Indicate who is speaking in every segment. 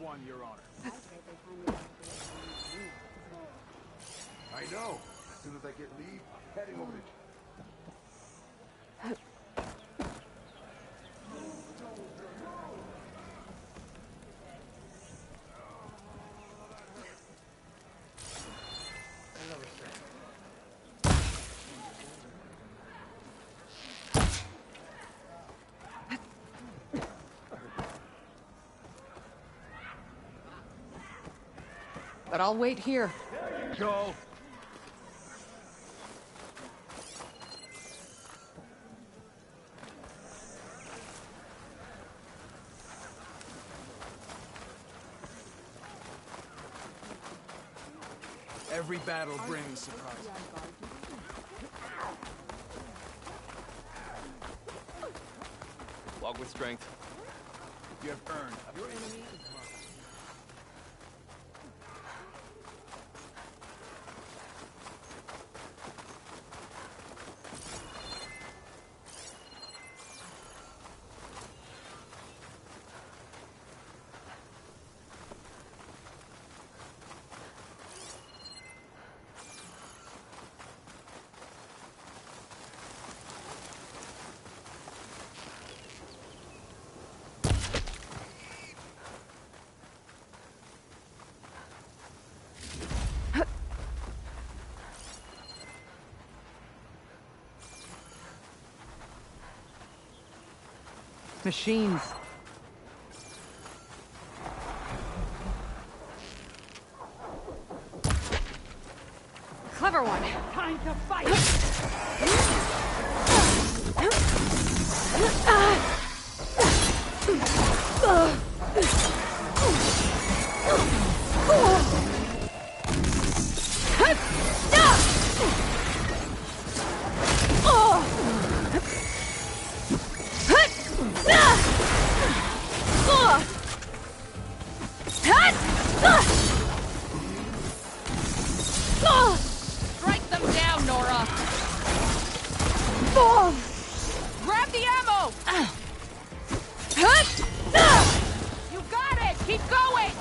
Speaker 1: one, Your Honor.
Speaker 2: I know. As soon as I get leave, I'm heading over to...
Speaker 3: But I'll wait here.
Speaker 1: Go. Every battle brings surprises.
Speaker 4: Walk with strength.
Speaker 1: You have earned your enemy.
Speaker 3: Machines. Clever one. Time to fight! Strike them down, Nora! Grab the ammo! You got it! Keep going!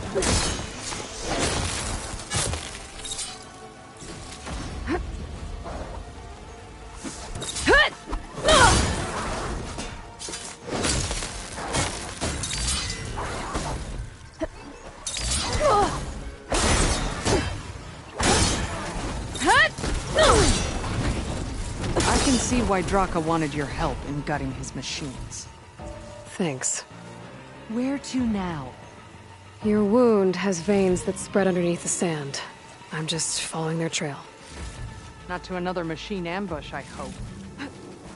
Speaker 3: I can see why Draka wanted your help in gutting his machines.
Speaker 5: Thanks.
Speaker 3: Where to now?
Speaker 5: Your wound has veins that spread underneath the sand. I'm just following their trail.
Speaker 3: Not to another machine ambush, I hope.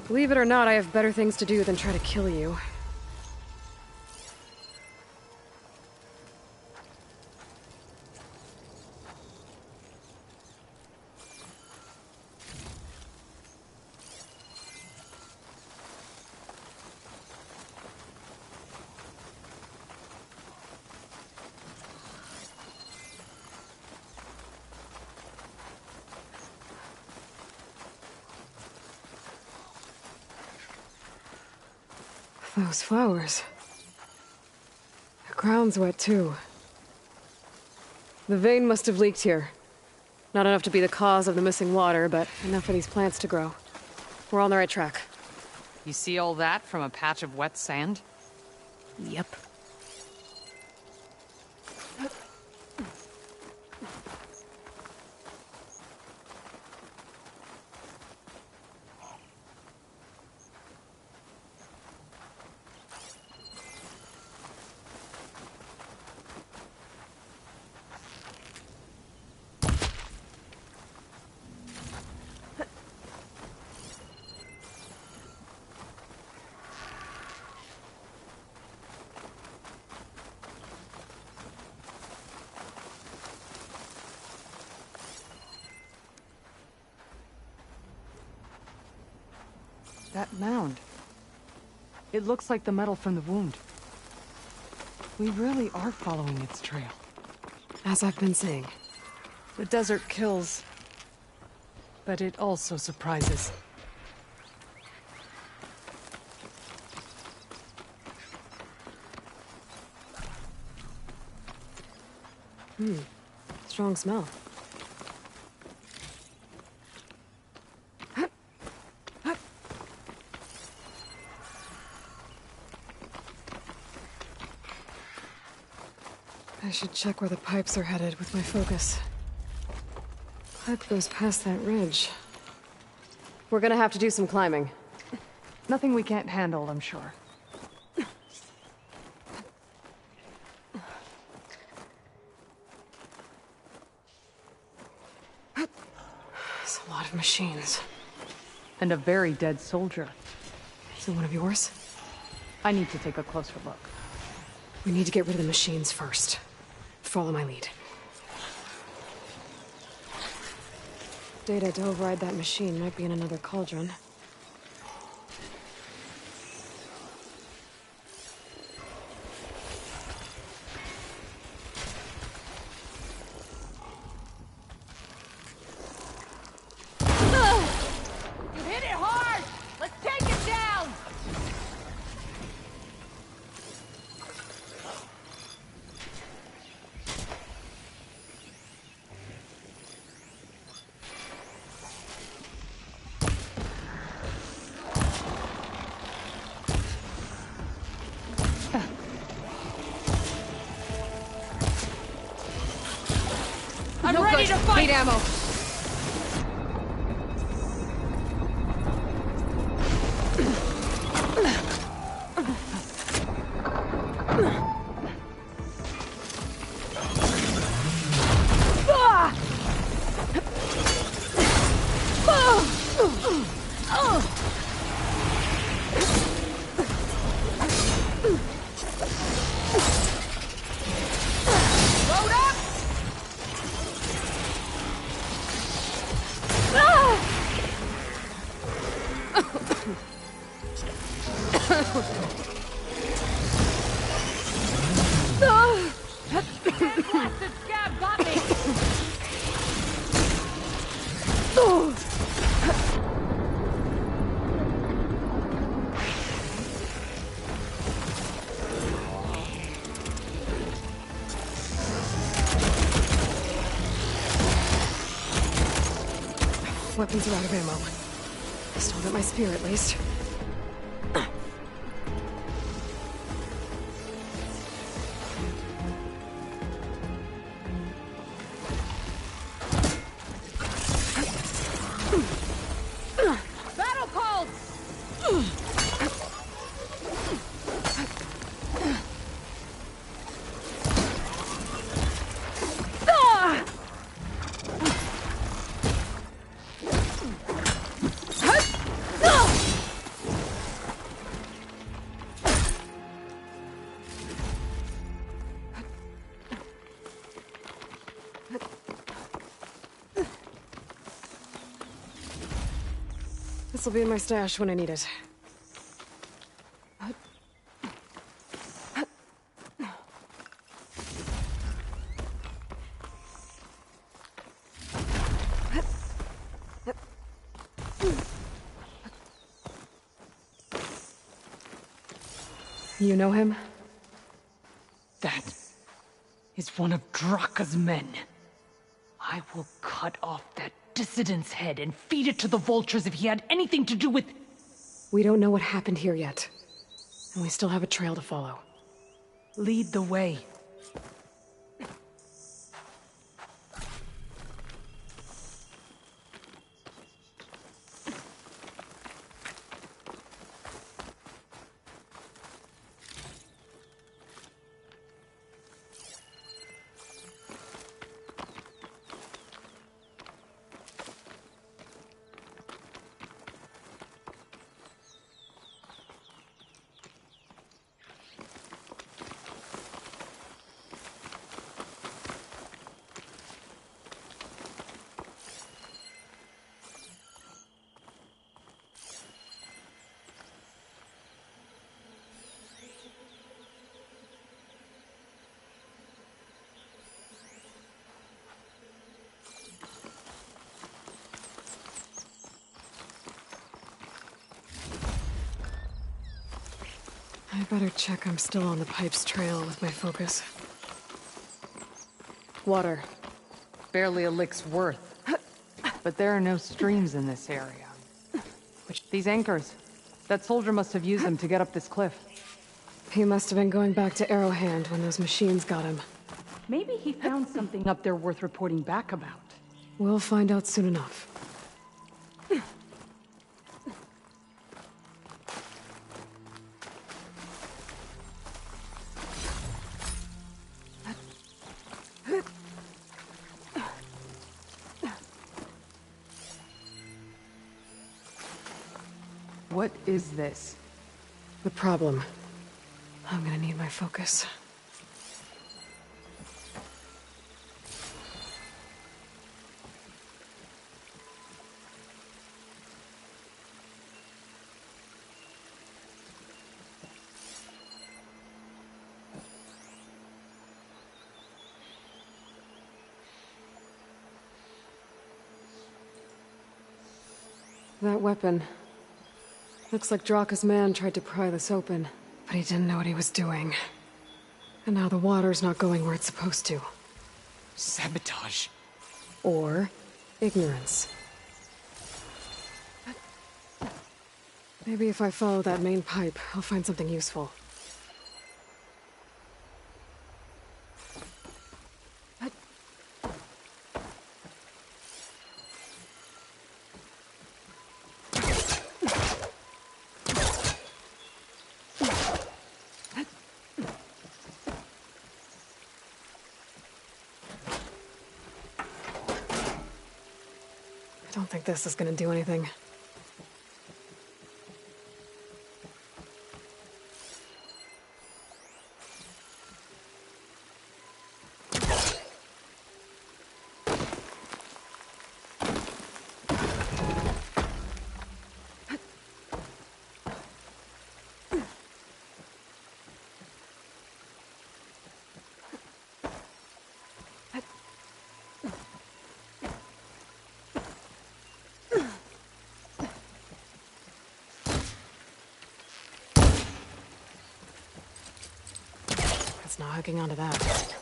Speaker 5: Believe it or not, I have better things to do than try to kill you. Those flowers. The ground's wet, too. The vein must have leaked here. Not enough to be the cause of the missing water, but enough for these plants to grow. We're on the right track.
Speaker 3: You see all that from a patch of wet sand?
Speaker 5: Yep.
Speaker 3: That mound. It looks like the metal from the wound. We really are following its trail.
Speaker 5: As I've been saying.
Speaker 3: The desert kills, but it also surprises.
Speaker 5: Strong smell. I should check where the pipes are headed with my focus. Pipe goes past that ridge. We're gonna have to do some climbing.
Speaker 3: Nothing we can't handle, I'm sure.
Speaker 5: It's a lot of machines.
Speaker 3: And a very dead soldier.
Speaker 5: Is it one of yours?
Speaker 3: I need to take a closer look.
Speaker 5: We need to get rid of the machines first. Follow my lead. Data to override that machine might be in another cauldron.
Speaker 6: You hit it hard! Let's take it down! I'm ready to fight!
Speaker 5: Need ammo.
Speaker 6: Load up! That blasted scab got me!
Speaker 5: Weapons are out of ammo. Still got my spear at least.
Speaker 6: Battle called!
Speaker 5: This'll be in my stash when I need it. You know him?
Speaker 3: That is one of Draka's men. I will cut off that dissident's head and feed it to the vultures if he had anything to do with...
Speaker 5: We don't know what happened here yet. And we still have a trail to follow.
Speaker 3: Lead the way.
Speaker 5: I better check I'm still on the pipe's trail with my focus. Water.
Speaker 3: Barely a lick's worth. But there are no streams in this area. These anchors. That soldier must have used them to get up this cliff.
Speaker 5: He must have been going back to Arrowhand when those machines got him.
Speaker 3: Maybe he found something up there worth reporting back about.
Speaker 5: We'll find out soon enough.
Speaker 3: What is this?
Speaker 5: The problem. I'm gonna need my focus. That weapon. Looks like Draka's man tried to pry this open, but he didn't know what he was doing. And now the water's not going where it's supposed to.
Speaker 3: Sabotage.
Speaker 5: Or ignorance. Maybe if I follow that main pipe, I'll find something useful. I don't think this is gonna do anything. It's not hooking onto that.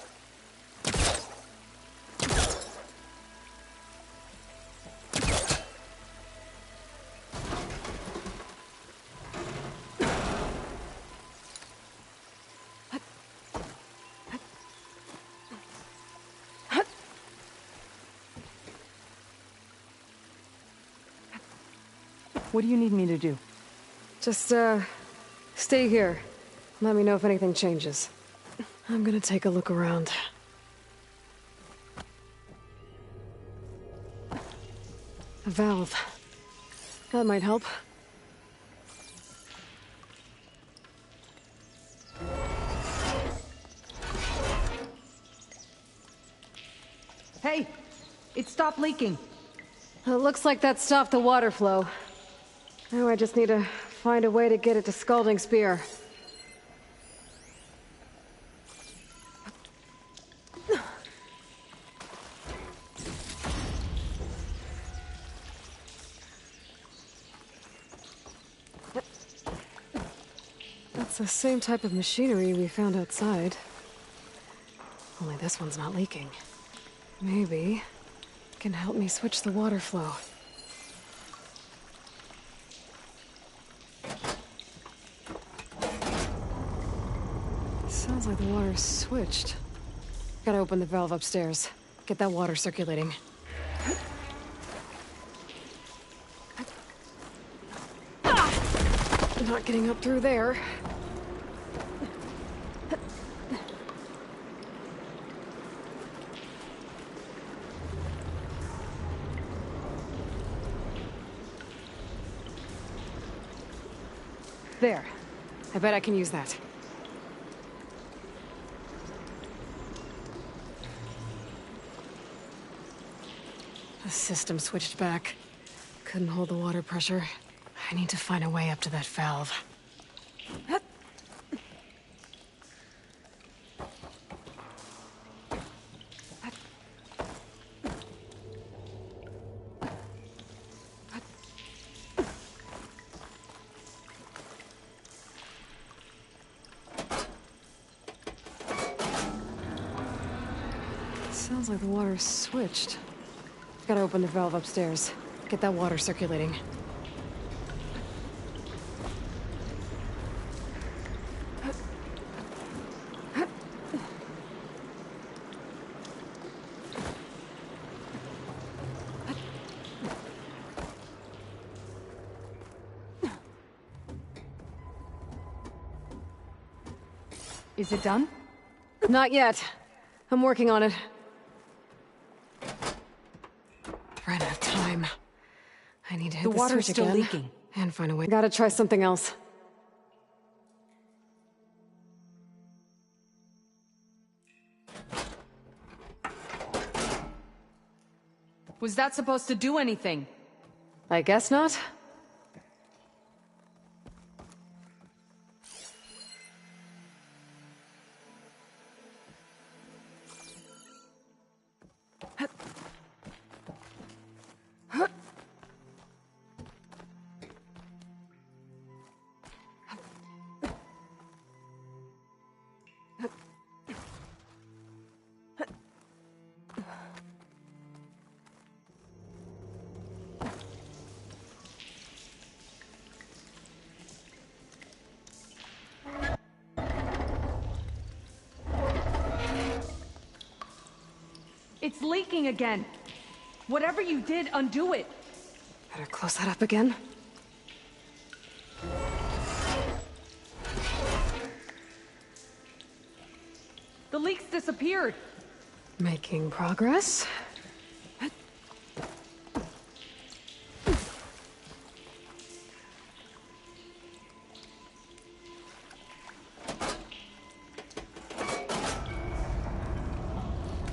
Speaker 3: What do you need me to do?
Speaker 5: Just, stay here. Let me know if anything changes. I'm gonna take a look around. A valve. That might help.
Speaker 3: Hey! It stopped leaking!
Speaker 5: It looks like that stopped the water flow. Now I just need to find a way to get it to Scalding Spear. That's the same type of machinery we found outside. Only this one's not leaking. Maybe it can help me switch the water flow. Sounds like the water's switched. Gotta open the valve upstairs. Get that water circulating. Not getting up through there. There. I bet I can use that. The system switched back. Couldn't hold the water pressure. I need to find a way up to that valve. Sounds like the water's switched. Gotta open the valve upstairs. Get that water circulating.
Speaker 3: Is it done?
Speaker 5: Not yet. I'm working on it. Ran out of time. I need to hit
Speaker 3: The
Speaker 5: the
Speaker 3: water's
Speaker 5: switch
Speaker 3: still
Speaker 5: again.
Speaker 3: leaking.
Speaker 5: And find a way. Gotta try something else.
Speaker 3: Was that supposed to do anything?
Speaker 5: I guess not.
Speaker 3: It's leaking again. Whatever you did, undo it.
Speaker 5: Better close that up again.
Speaker 3: The leak's disappeared.
Speaker 5: Making progress.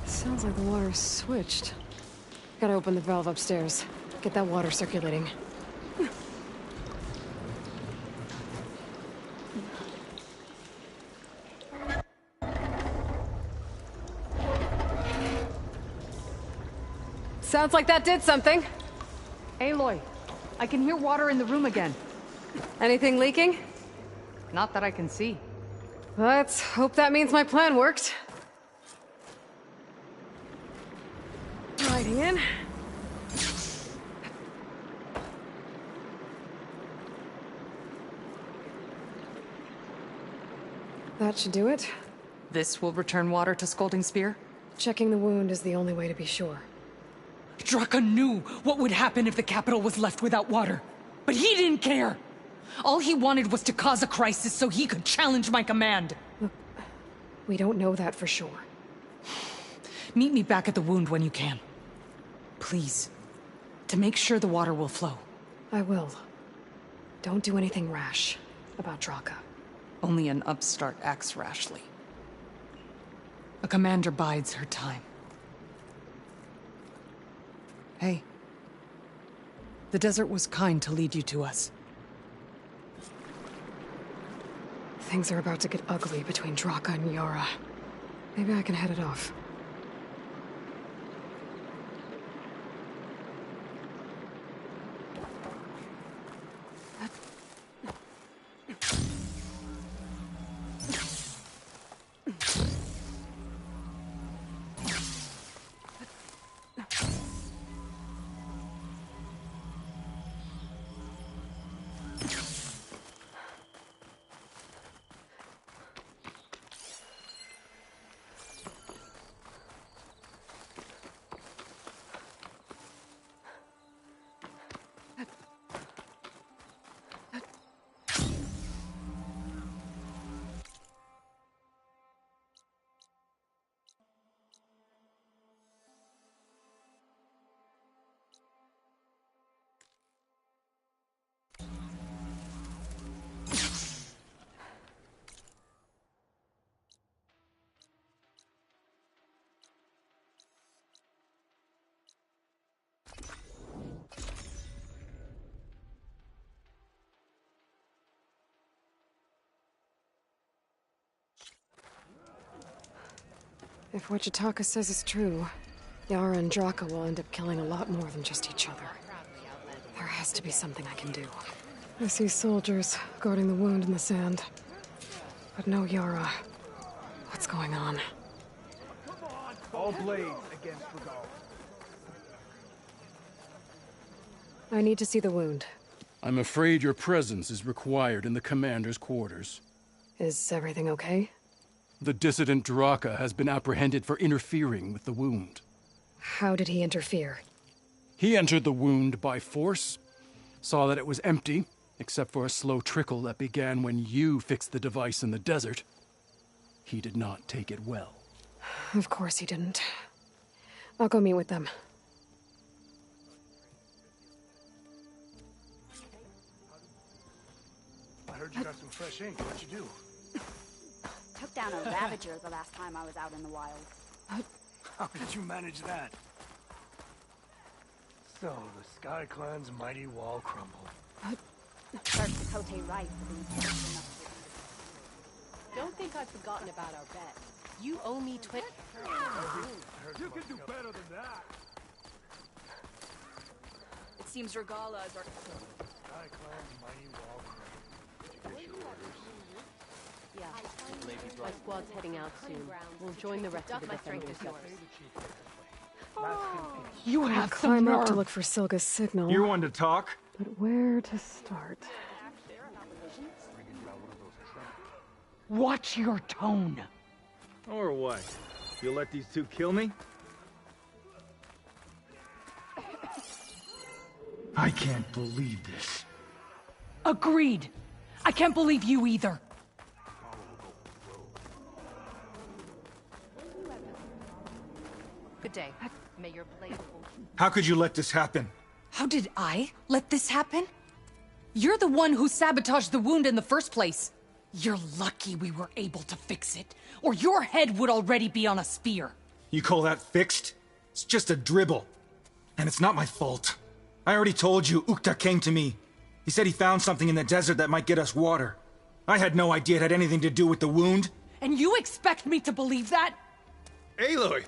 Speaker 5: Sounds like the water's switched. Gotta open the valve upstairs. Get that water circulating. Sounds like that did something.
Speaker 3: Aloy, I can hear water in the room again.
Speaker 5: Anything leaking?
Speaker 3: Not that I can see.
Speaker 5: Let's hope that means my plan worked. Riding in. That should do it.
Speaker 3: This will return water to Scolding Spear?
Speaker 5: Checking the wound is the only way to be sure.
Speaker 3: Draka knew what would happen if the capital was left without water. But he didn't care! All he wanted was to cause a crisis so he could challenge my command.
Speaker 5: Look, we don't know that for sure.
Speaker 3: Meet me back at the wound when you can. Please. To make sure the water will flow.
Speaker 5: I will. Don't do anything rash about Draka.
Speaker 3: Only an upstart acts rashly. A commander bides her time. Hey. The desert was kind to lead you to us.
Speaker 5: Things are about to get ugly between Draka and Yara. Maybe I can head it off. If what Jataka says is true, Yara and Draka will end up killing a lot more than just each other. There has to be something I can do. I see soldiers guarding the wound in the sand. But no Yara. What's going on?
Speaker 1: All blades against Regal.
Speaker 5: I need to see the wound.
Speaker 7: I'm afraid your presence is required in the commander's quarters.
Speaker 5: Is everything okay?
Speaker 7: The dissident Draka has been apprehended for interfering with the wound.
Speaker 5: How did he interfere?
Speaker 7: He entered the wound by force, saw that it was empty, except for a slow trickle that began when you fixed the device in the desert. He did not take it well.
Speaker 5: Of course he didn't. I'll go meet with them.
Speaker 2: I heard you got some fresh ink. What'd you do?
Speaker 6: Took down a Ravager the last time I was out in the wild.
Speaker 2: How did you manage that? So, the Sky Clan's mighty wall crumbled.
Speaker 6: First the Kote right for being careless enough
Speaker 8: Don't think I've forgotten about our bet. You owe me
Speaker 2: You can do better than that.
Speaker 6: It seems Regalas are...
Speaker 2: Sky Clan's mighty wall crumbled. Did you get your orders?
Speaker 8: Yeah. My squad's heading out soon. We'll join the rest of the defenders.
Speaker 3: You
Speaker 5: I'll
Speaker 3: have
Speaker 5: climb
Speaker 3: some
Speaker 5: up to
Speaker 3: nerve.
Speaker 5: look for Silga's signal.
Speaker 1: You're one to talk.
Speaker 5: But where to start?
Speaker 3: Watch your tone.
Speaker 1: Or what? You'll let these two kill me? I can't believe this.
Speaker 3: Agreed. I can't believe you either.
Speaker 8: Good day. May your blade...
Speaker 1: How could you let this happen?
Speaker 3: How did I let this happen? You're the one who sabotaged the wound in the first place. You're lucky we were able to fix it, or your head would already be on a spear.
Speaker 9: You call that fixed? It's just a dribble. And it's not my fault. I already told you, Ukta came to me. He said he found something in the desert that might get us water. I had no idea it had anything to do with the wound.
Speaker 3: And you expect me to believe that?
Speaker 1: Aloy,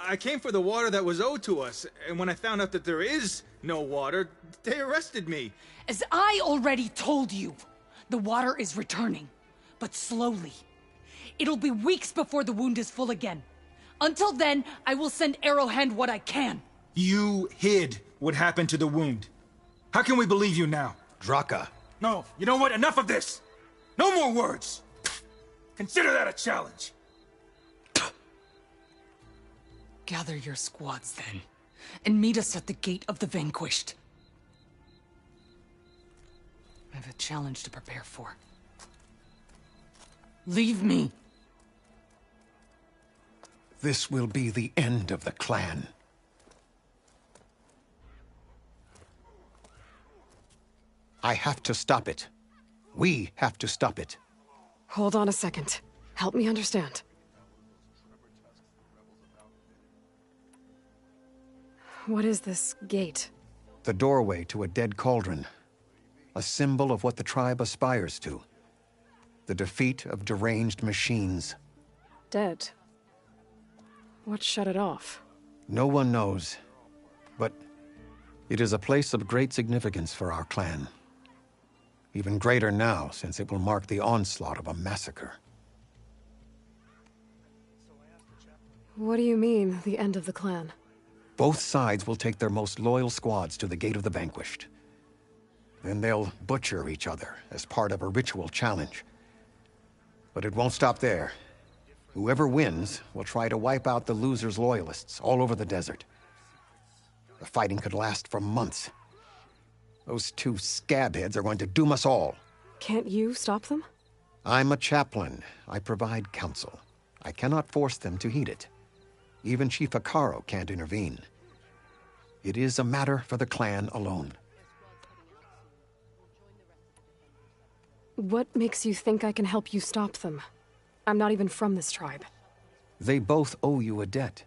Speaker 1: I came for the water that was owed to us, and when I found out that there is no water, they arrested me.
Speaker 3: As I already told you, the water is returning, but slowly. It'll be weeks before the wound is full again. Until then, I will send Arrowhand what I can.
Speaker 9: You hid what happened to the wound. How can we believe you now?
Speaker 2: Draka.
Speaker 9: No, you know what? Enough of this! No more words! Consider that a challenge!
Speaker 3: Gather your squads then, and meet us at the Gate of the Vanquished. I have a challenge to prepare for. Leave me.
Speaker 2: This will be the end of the clan. I have to stop it. We have to stop it.
Speaker 5: Hold on a second. Help me understand. What is this gate?
Speaker 2: The doorway to a dead cauldron. A symbol of what the tribe aspires to. The defeat of deranged machines.
Speaker 5: Dead. What shut it off?
Speaker 2: No one knows. But it is a place of great significance for our clan. Even greater now, since it will mark the onslaught of a massacre.
Speaker 5: What do you mean, the end of the clan?
Speaker 2: Both sides will take their most loyal squads to the Gate of the Vanquished. Then they'll butcher each other as part of a ritual challenge. But it won't stop there. Whoever wins will try to wipe out the loser's loyalists all over the desert. The fighting could last for months. Those two scabheads are going to doom us all.
Speaker 5: Can't you stop them?
Speaker 2: I'm a chaplain. I provide counsel. I cannot force them to heed it. Even Chief Akaro can't intervene. It is a matter for the clan alone.
Speaker 5: What makes you think I can help you stop them? I'm not even from this tribe.
Speaker 2: They both owe you a debt.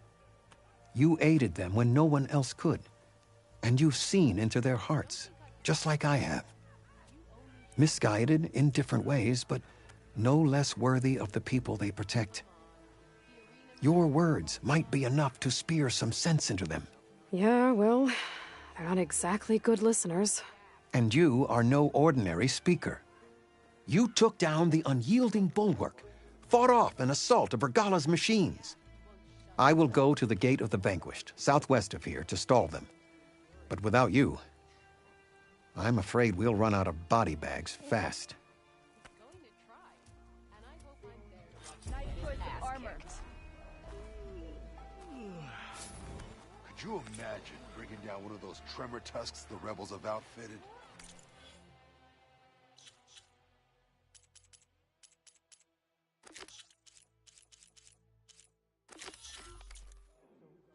Speaker 2: You aided them when no one else could. And you've seen into their hearts, just like I have. Misguided in different ways, but no less worthy of the people they protect. Your words might be enough to spear some sense into them.
Speaker 5: Yeah, well, they're not exactly good listeners.
Speaker 2: And you are no ordinary speaker. You took down the unyielding bulwark, fought off an assault of Regala's machines. I will go to the Gate of the Vanquished, southwest of here, to stall them. But without you, I'm afraid we'll run out of body bags fast.
Speaker 10: Could you imagine bringing down one of those tremor tusks the rebels have outfitted?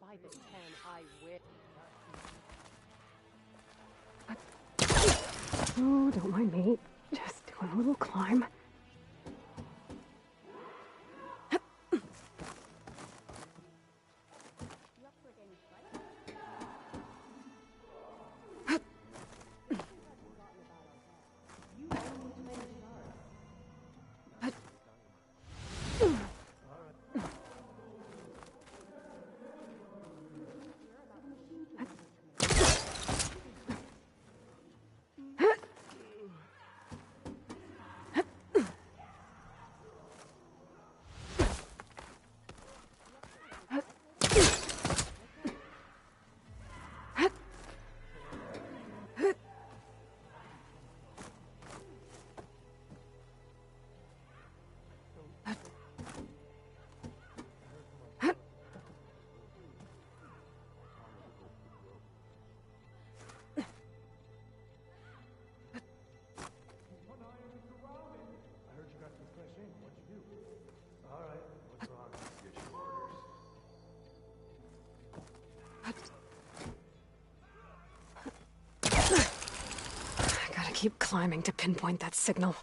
Speaker 8: By the 10, I will.
Speaker 5: Oh, don't mind me. Just doing a little climb. I gotta keep climbing to pinpoint that signal.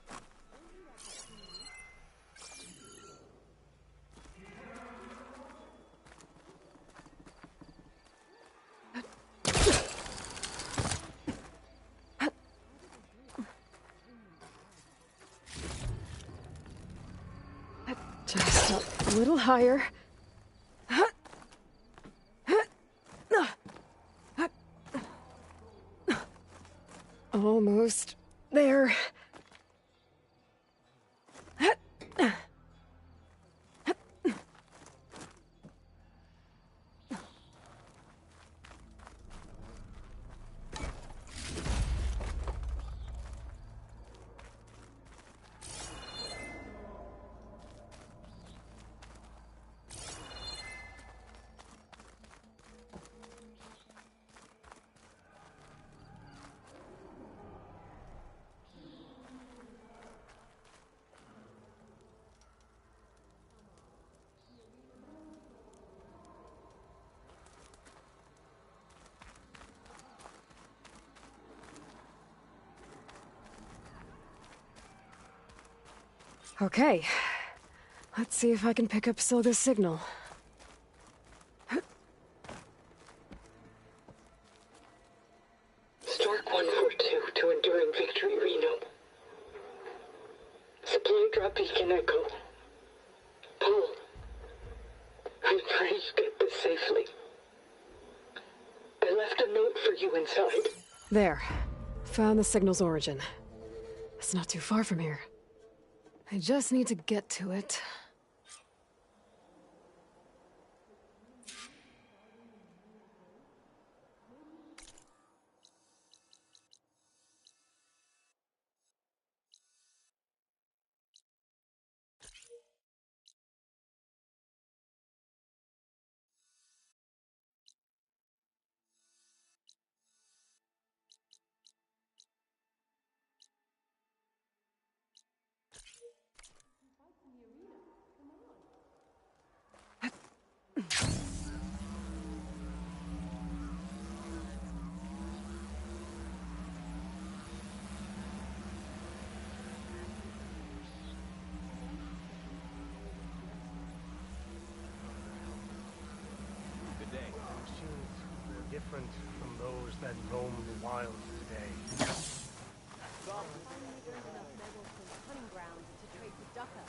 Speaker 5: Just a little higher. Almost there. Okay. Let's see if I can pick up Silga's signal.
Speaker 11: Stark 142 to Enduring Victory, Reno. Supply drop beacon echo. Paul, I'm trying to get this safely. I left a note for you inside.
Speaker 5: There. Found the signal's origin. It's not too far from here. I just need to get to it.
Speaker 12: Different from those that roam the wilds today.
Speaker 8: Hunting grounds to trade the ducka.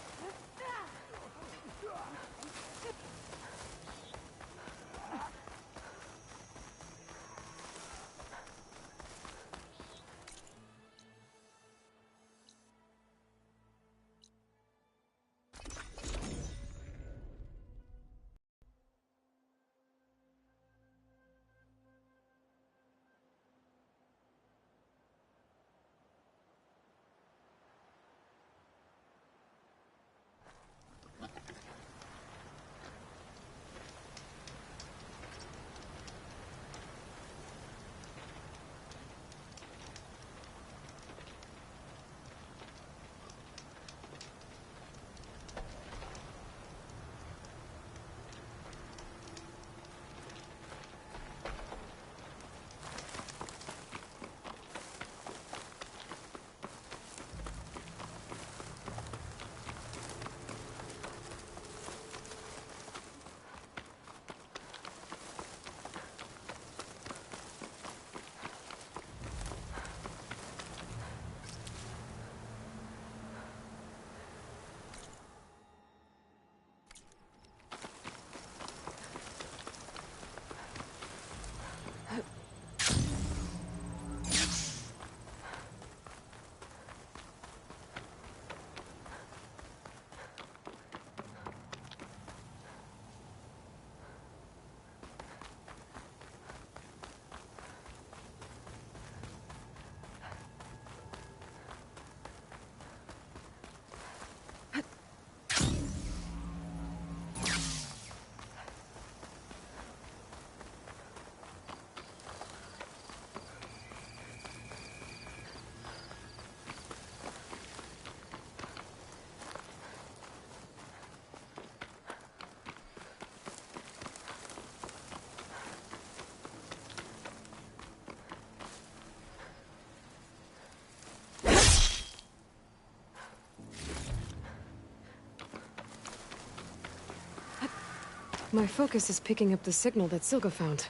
Speaker 5: My focus is picking up the signal that Silga found.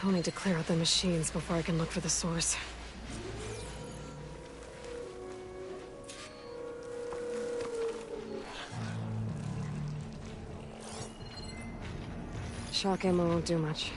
Speaker 5: I'll need to clear out the machines before I can look for the source. Shock ammo won't do much.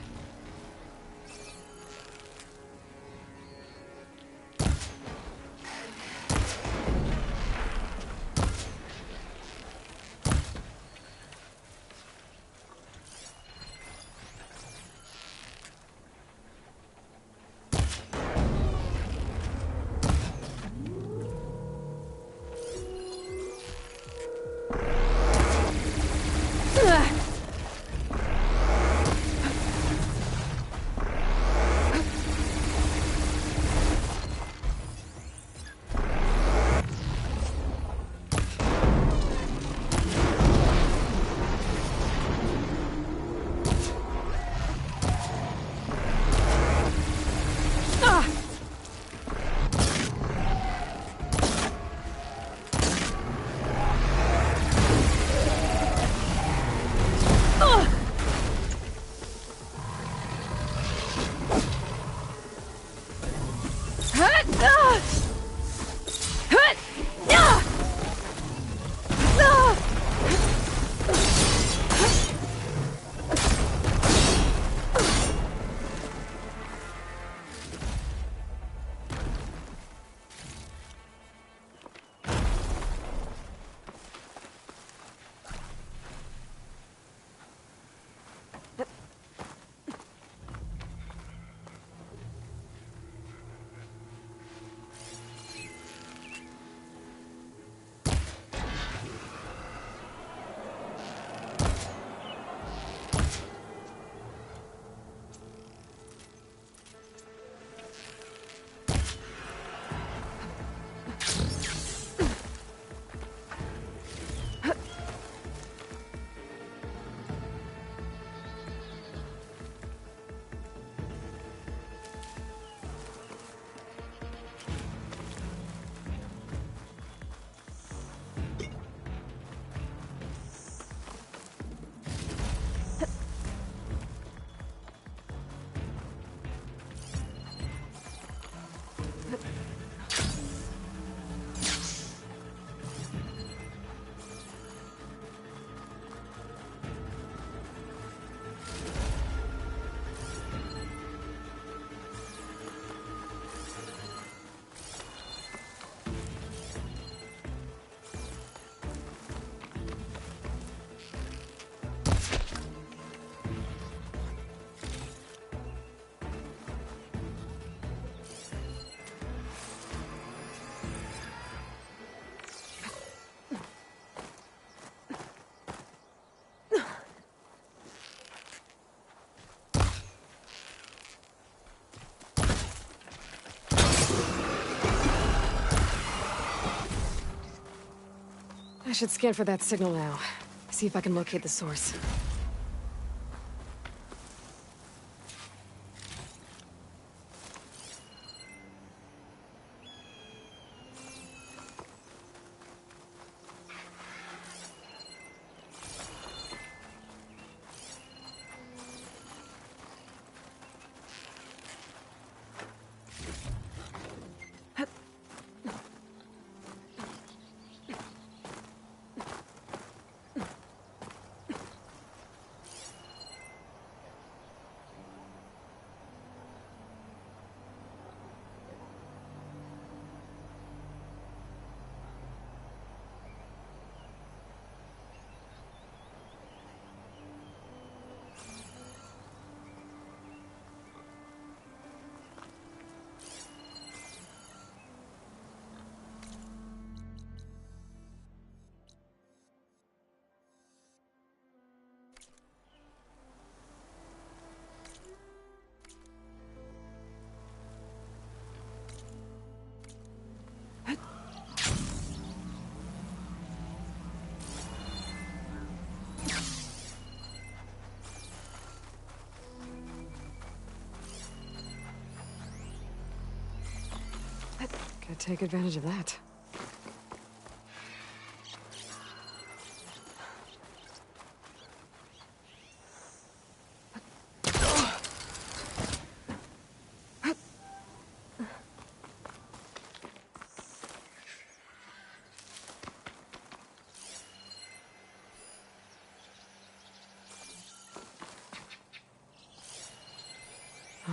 Speaker 5: I should scan for that signal now. See if I can locate the source. Gotta take advantage of that.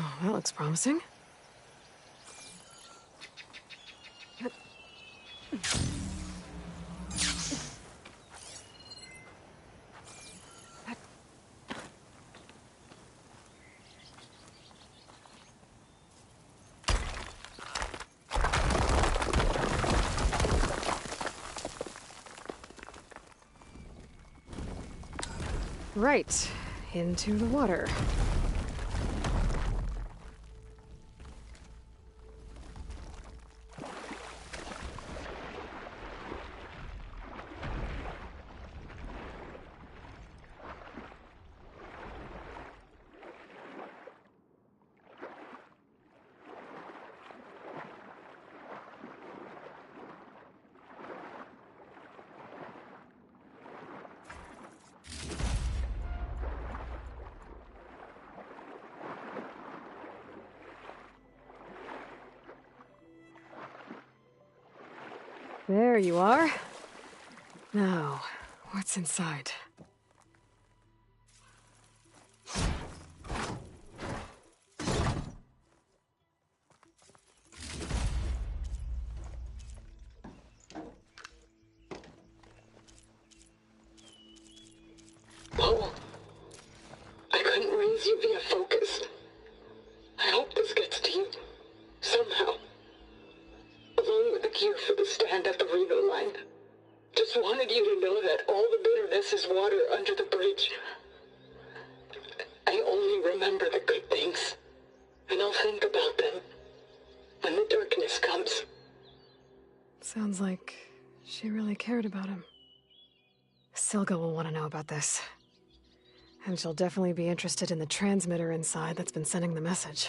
Speaker 5: Oh, that looks promising. Right, into the water. There you are. Now, what's inside?
Speaker 11: Lowell, I couldn't raise you via focus. I hope this gets to you, somehow. Along with the gear for the stand at the Reno line. Just wanted you to know that all the bitterness is water under the bridge. I only remember the good things, and I'll think about them when the darkness comes.
Speaker 5: Sounds like she really cared about him. Silga will want to know about this. And she'll definitely be interested in the transmitter inside that's been sending the message.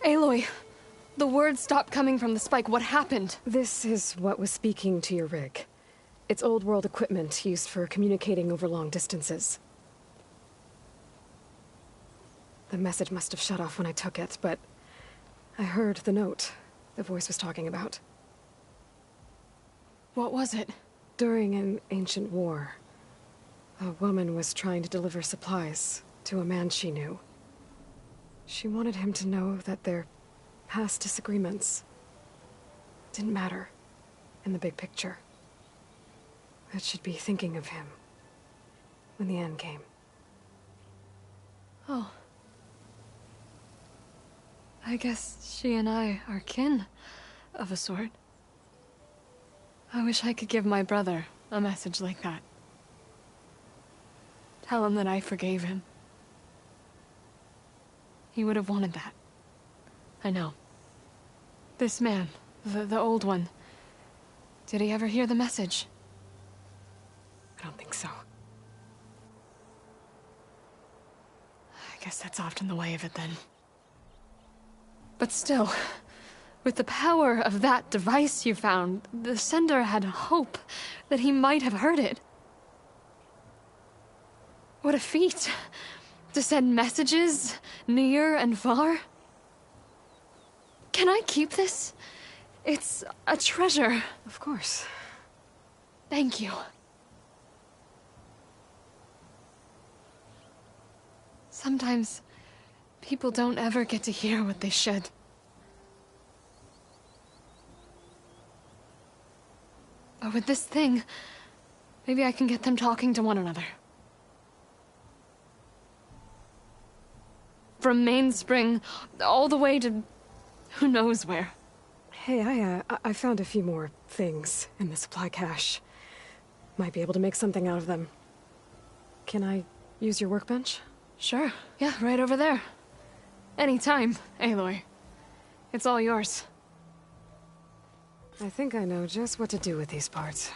Speaker 5: Aloy, the words stopped coming from the spike. What happened? This is what was speaking to your rig. It's old world equipment used for communicating over long distances. The message must have shut off when I took it, but I heard the note the voice was talking about. What was it? During an ancient war, a woman was trying to deliver supplies to a man she knew. She wanted him to know that their past disagreements didn't matter in the big picture. That she'd be thinking of him when the end came.
Speaker 13: Oh. I guess she and I are kin, of a sort. I wish I could give my brother a message like that. Tell him that I forgave him. He would have wanted that. I know. This man, the old one, did he ever hear the message?
Speaker 5: I don't think so.
Speaker 13: I guess that's often the way of it then. But still, with the power of that device you found, the sender had hope that he might have heard it. What a feat! To send messages near and far. Can I keep this? It's a treasure.
Speaker 5: Of course.
Speaker 13: Thank you. Sometimes people don't ever get to hear what they should. But with this thing, maybe I can get them talking to one another. From Mainspring, all the way to who knows where.
Speaker 5: Hey, I found a few more things in the supply cache. Might be able to make something out of them. Can I use your workbench?
Speaker 13: Sure. Yeah, right over there. Anytime, Aloy. It's all yours.
Speaker 5: I think I know just what to do with these parts.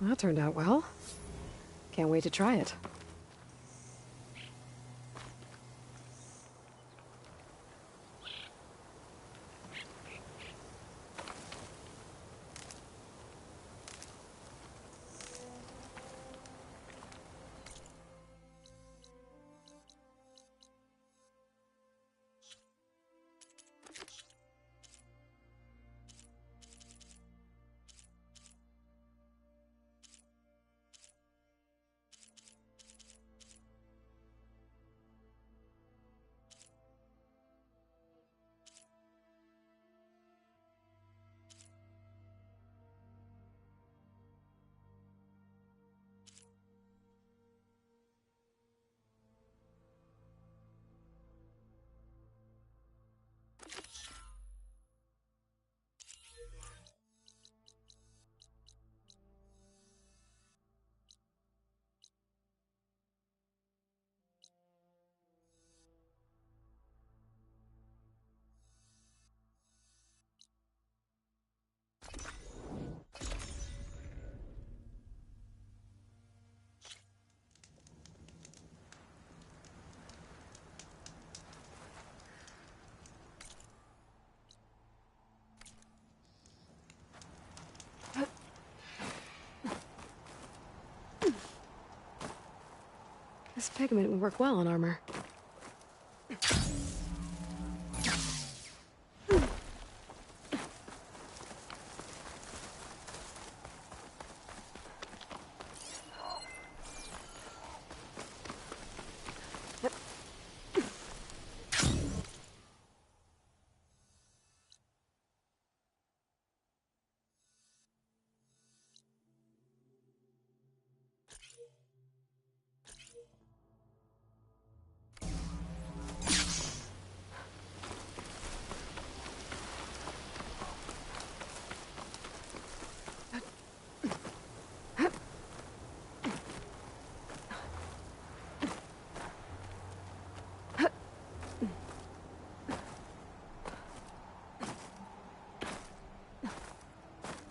Speaker 5: That turned out well. Can't wait to try it. This pigment would work well on armor.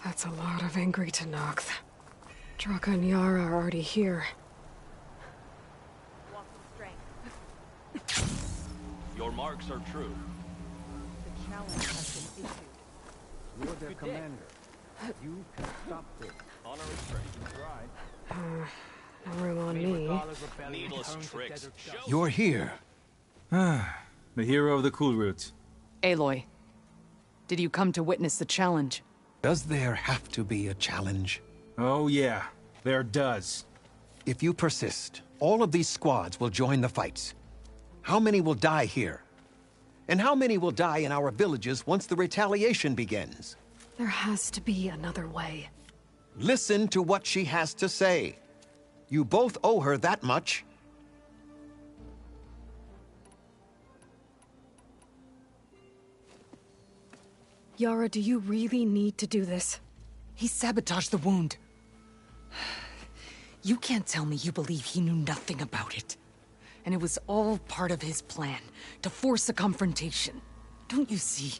Speaker 5: That's a lot of angry Tenakth. Draka and Yara are already here.
Speaker 4: Your marks are true.
Speaker 14: The challenge has been issued.
Speaker 2: You're their commander. You can stop this.
Speaker 4: Honor and strength.
Speaker 5: Right. No room on me.
Speaker 4: Needless tricks.
Speaker 2: You're here.
Speaker 9: The hero of the Cool Roots.
Speaker 3: Aloy, did you come to witness the challenge?
Speaker 2: Does there have to be a challenge?
Speaker 9: Oh yeah, there does.
Speaker 2: If you persist, all of these squads will join the fights. How many will die here? And how many will die in our villages once the retaliation begins?
Speaker 5: There has to be another way.
Speaker 2: Listen to what she has to say. You both owe her that much.
Speaker 5: Yara, do you really need to do this?
Speaker 3: He sabotaged the wound. You can't tell me you believe he knew nothing about it. And it was all part of his plan, to force a confrontation. Don't you see?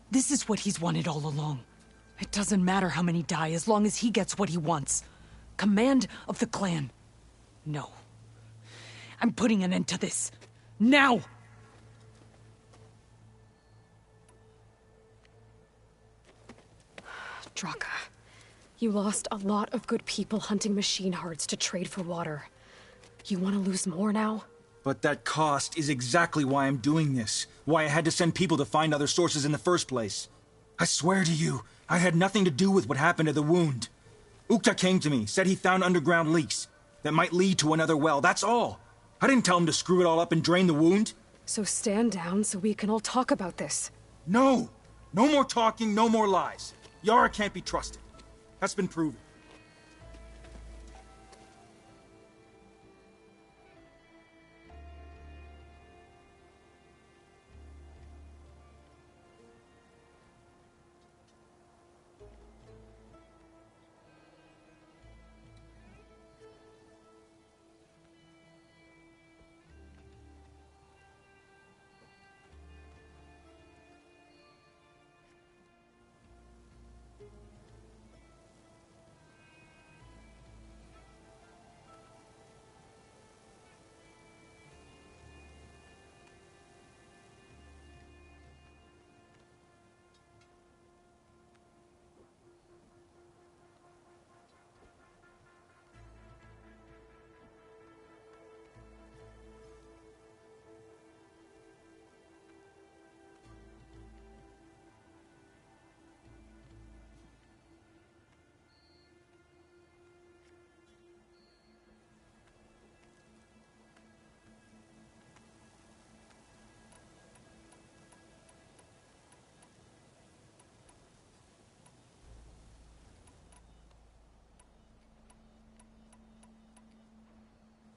Speaker 3: This is what he's wanted all along. It doesn't matter how many die as long as he gets what he wants. Command of the clan. No. I'm putting an end to this. Now!
Speaker 5: Draka, you lost a lot of good people hunting machine hearts to trade for water. You want to lose more now?
Speaker 9: But that cost is exactly why I'm doing this. Why I had to send people to find other sources in the first place. I swear to you, I had nothing to do with what happened to the wound. Ukta came to me, said he found underground leaks that might lead to another well, that's all. I didn't tell him to screw it all up and drain the wound.
Speaker 5: So stand down so we can all talk about this.
Speaker 9: No! No more talking, no more lies. Yara can't be trusted. That's been proven.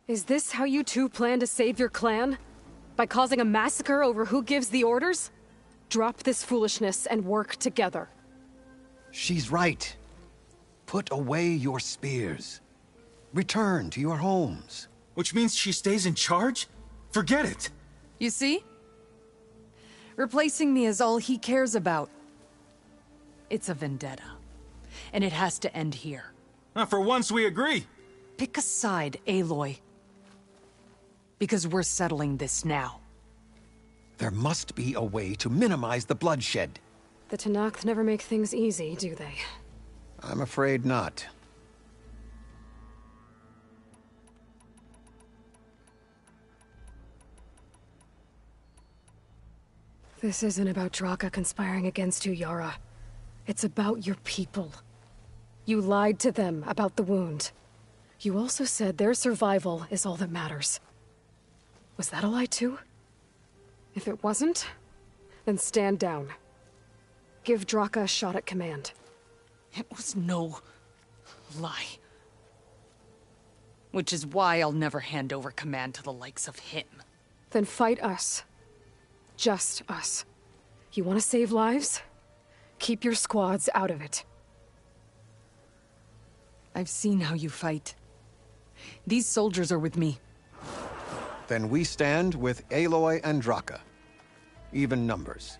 Speaker 5: Is this how you two plan to save your clan? By causing a massacre over who gives the orders? Drop this foolishness and work together.
Speaker 2: She's right. Put away your spears. Return to your homes.
Speaker 9: Which means she stays in charge? Forget it!
Speaker 3: You see? Replacing me is all he cares about. It's a vendetta. And it has to end here.
Speaker 9: For once we agree.
Speaker 3: Pick a side, Aloy. Because we're settling this now.
Speaker 2: There must be a way to minimize the bloodshed.
Speaker 5: The Tenakth never make things easy, do they?
Speaker 2: I'm afraid not.
Speaker 5: This isn't about Draka conspiring against you, Yara. It's about your people. You lied to them about the wound. You also said their survival is all that matters. Was that a lie too? If it wasn't, then stand down. Give Draka a shot at command.
Speaker 3: It was no lie. Which is why I'll never hand over command to the likes of him.
Speaker 5: Then fight us. Just us. You want to save lives? Keep your squads out of it.
Speaker 3: I've seen how you fight. These soldiers are with me.
Speaker 2: Then we stand with Aloy and Draka. Even numbers.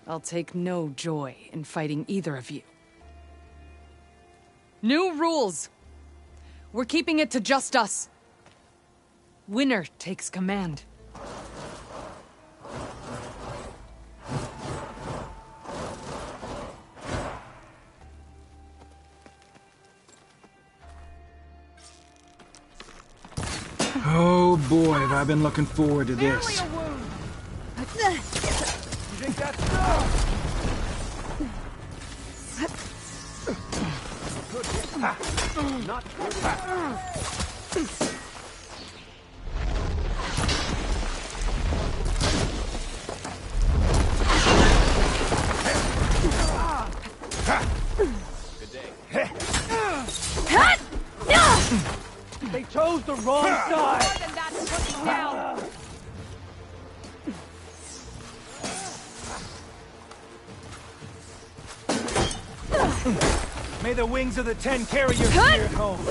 Speaker 3: I'll take no joy in fighting either of you. New rules! We're keeping it to just us. Winner takes command.
Speaker 9: Oh boy, have I been looking forward to this.
Speaker 14: You think that's so? Not
Speaker 4: Good day.
Speaker 14: They chose the wrong side!
Speaker 3: More than that, put me down!
Speaker 14: May the wings of the Ten carry your spirit home!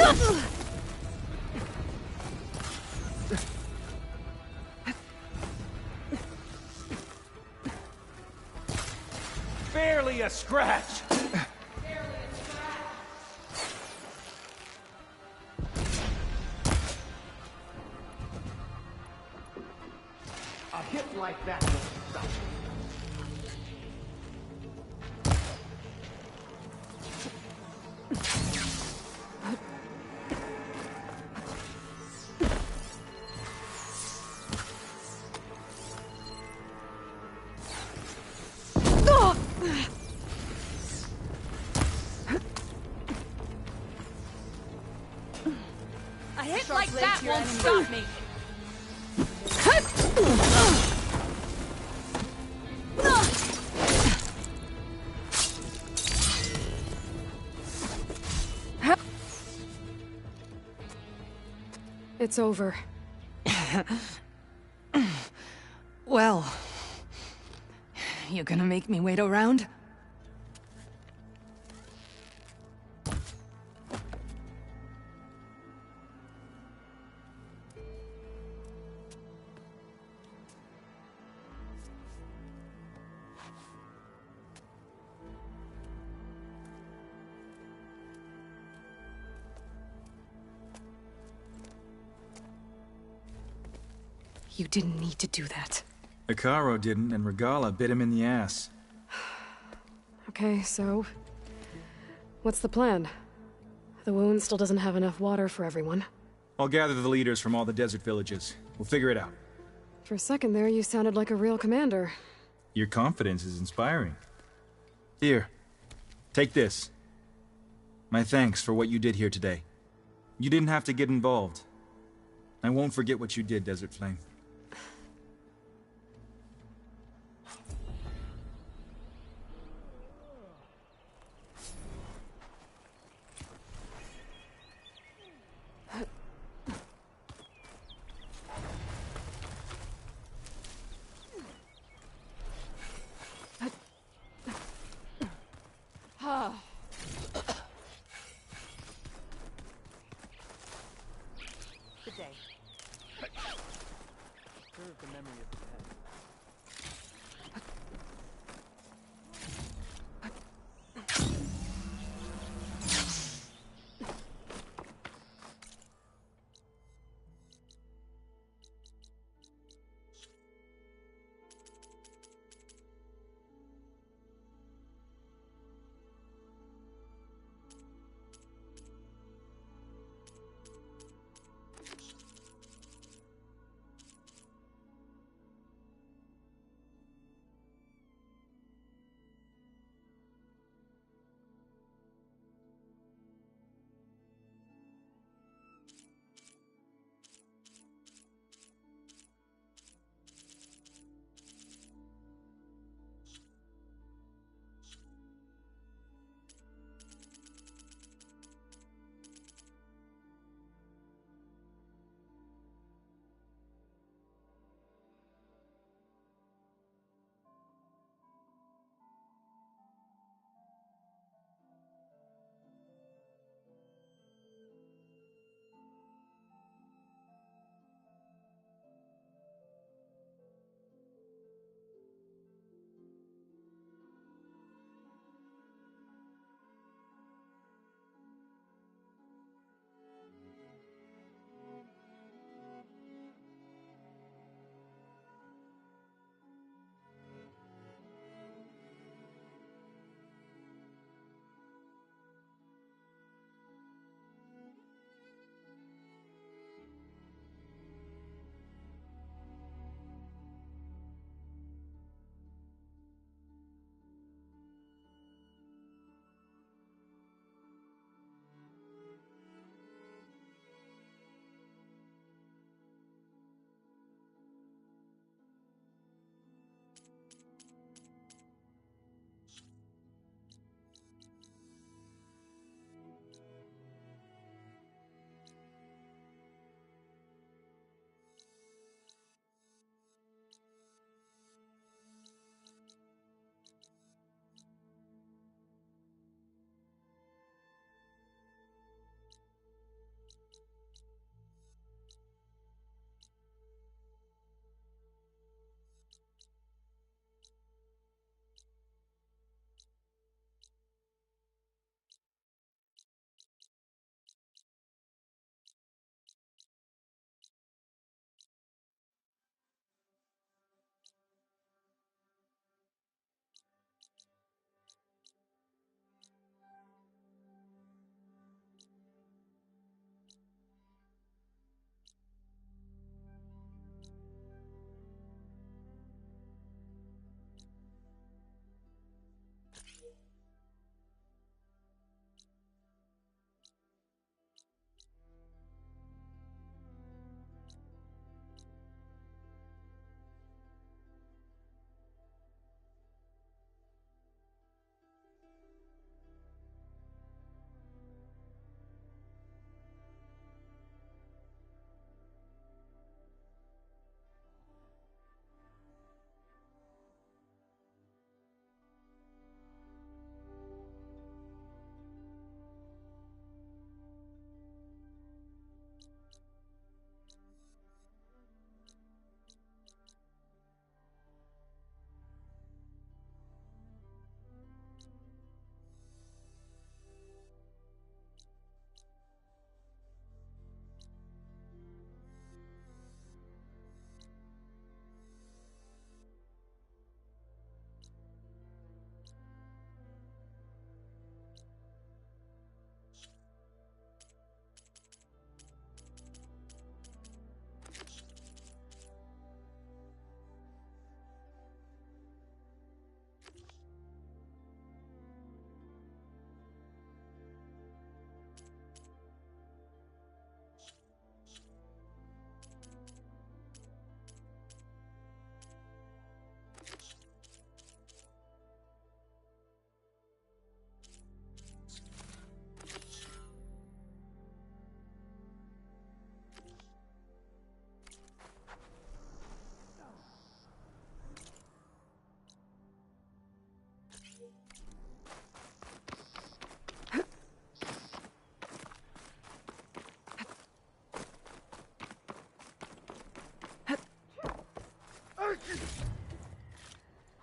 Speaker 14: Barely a scratch! A hit like that will stop.
Speaker 3: A hit like that won't stop me!
Speaker 5: It's over.
Speaker 3: Well... You gonna make me wait around?
Speaker 5: You didn't need to do that.
Speaker 9: Hekarro didn't, and Regalla bit him in the ass.
Speaker 5: Okay, so... what's the plan? The wound still doesn't have enough water for everyone.
Speaker 9: I'll gather the leaders from all the desert villages. We'll figure it out.
Speaker 5: For a second there, you sounded like a real commander.
Speaker 9: Your confidence is inspiring. Here, take this. My thanks for what you did here today. You didn't have to get involved. I won't forget what you did, Desert Flame.
Speaker 15: the memory of the past.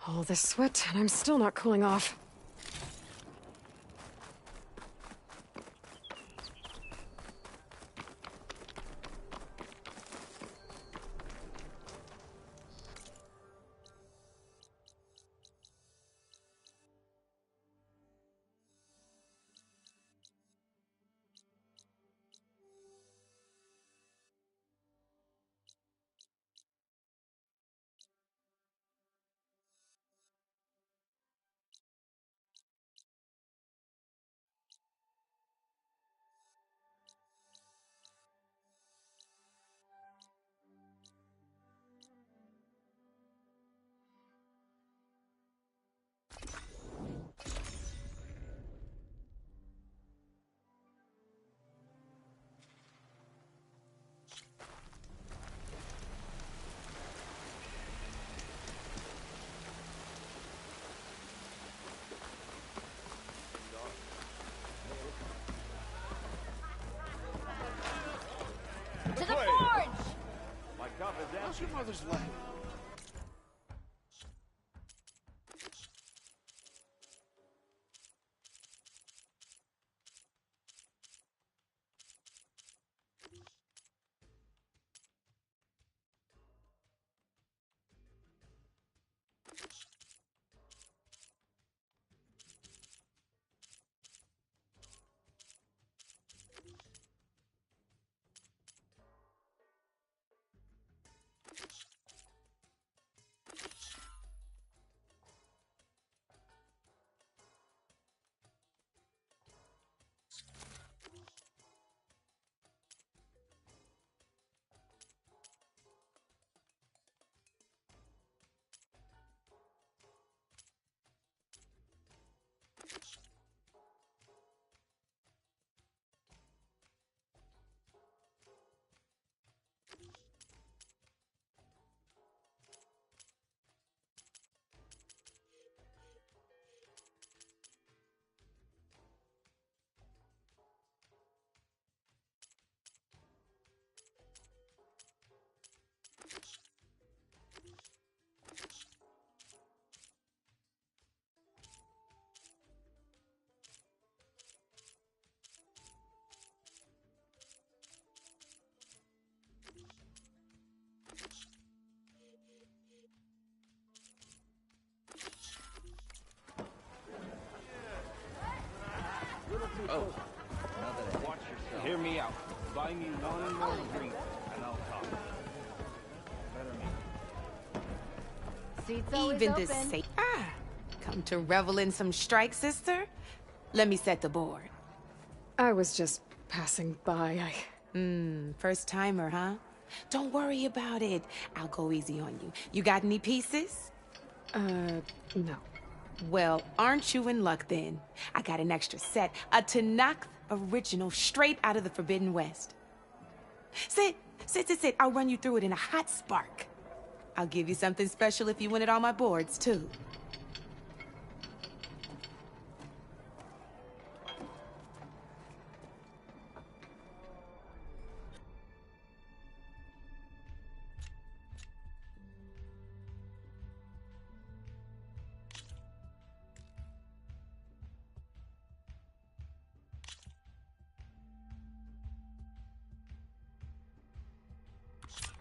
Speaker 5: All this sweat, and I'm still not cooling off.
Speaker 16: To the forge!
Speaker 14: My cup is empty. How's your mother's leg? Oh, watch yourself. Hear me out. Buy me one more drink, and I'll talk.
Speaker 16: Seats always
Speaker 17: Even
Speaker 16: open.
Speaker 17: the safe. Come to revel in some strike, sister? Let me set the board.
Speaker 5: I was just passing by.
Speaker 17: First timer, huh? Don't worry about it. I'll go easy on you. You got any pieces?
Speaker 5: No.
Speaker 17: Well, aren't you in luck then? I got an extra set, a Tanakh original straight out of the Forbidden West. Sit. I'll run you through it in a hot spark. I'll give you something special if you win at all my boards, too.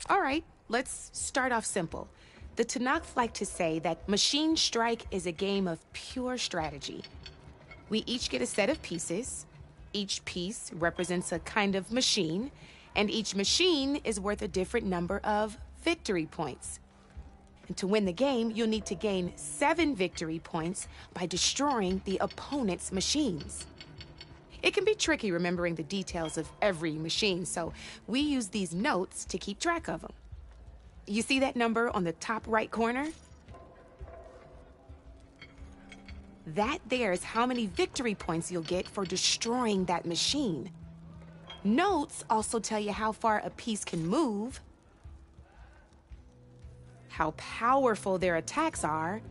Speaker 17: All right, let's start off simple. The Tanakh like to say that Machine Strike is a game of pure strategy. We each get a set of pieces. Each piece represents a kind of machine, and each machine is worth a different number of victory points. And to win the game, you'll need to gain 7 victory points by destroying the opponent's machines. It can be tricky remembering the details of every machine, so we use these notes to keep track of them. You see that number on the top right corner? That there is how many victory points you'll get for destroying that machine. Notes also tell you how far a piece can move, how powerful their attacks are,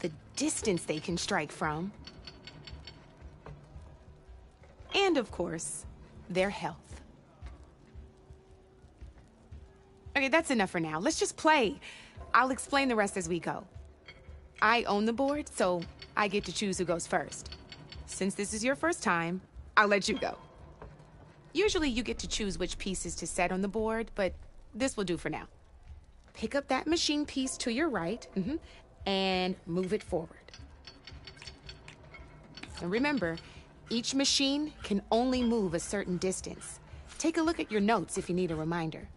Speaker 17: the distance they can strike from, and of course, their health. Okay, that's enough for now. Let's just play. I'll explain the rest as we go. I own the board, so I get to choose who goes first. Since this is your first time, I'll let you go. Usually you get to choose which pieces to set on the board, but this will do for now. Pick up that machine piece to your right, and move it forward. And remember, each machine can only move a certain distance. Take a look at your notes if you need a reminder.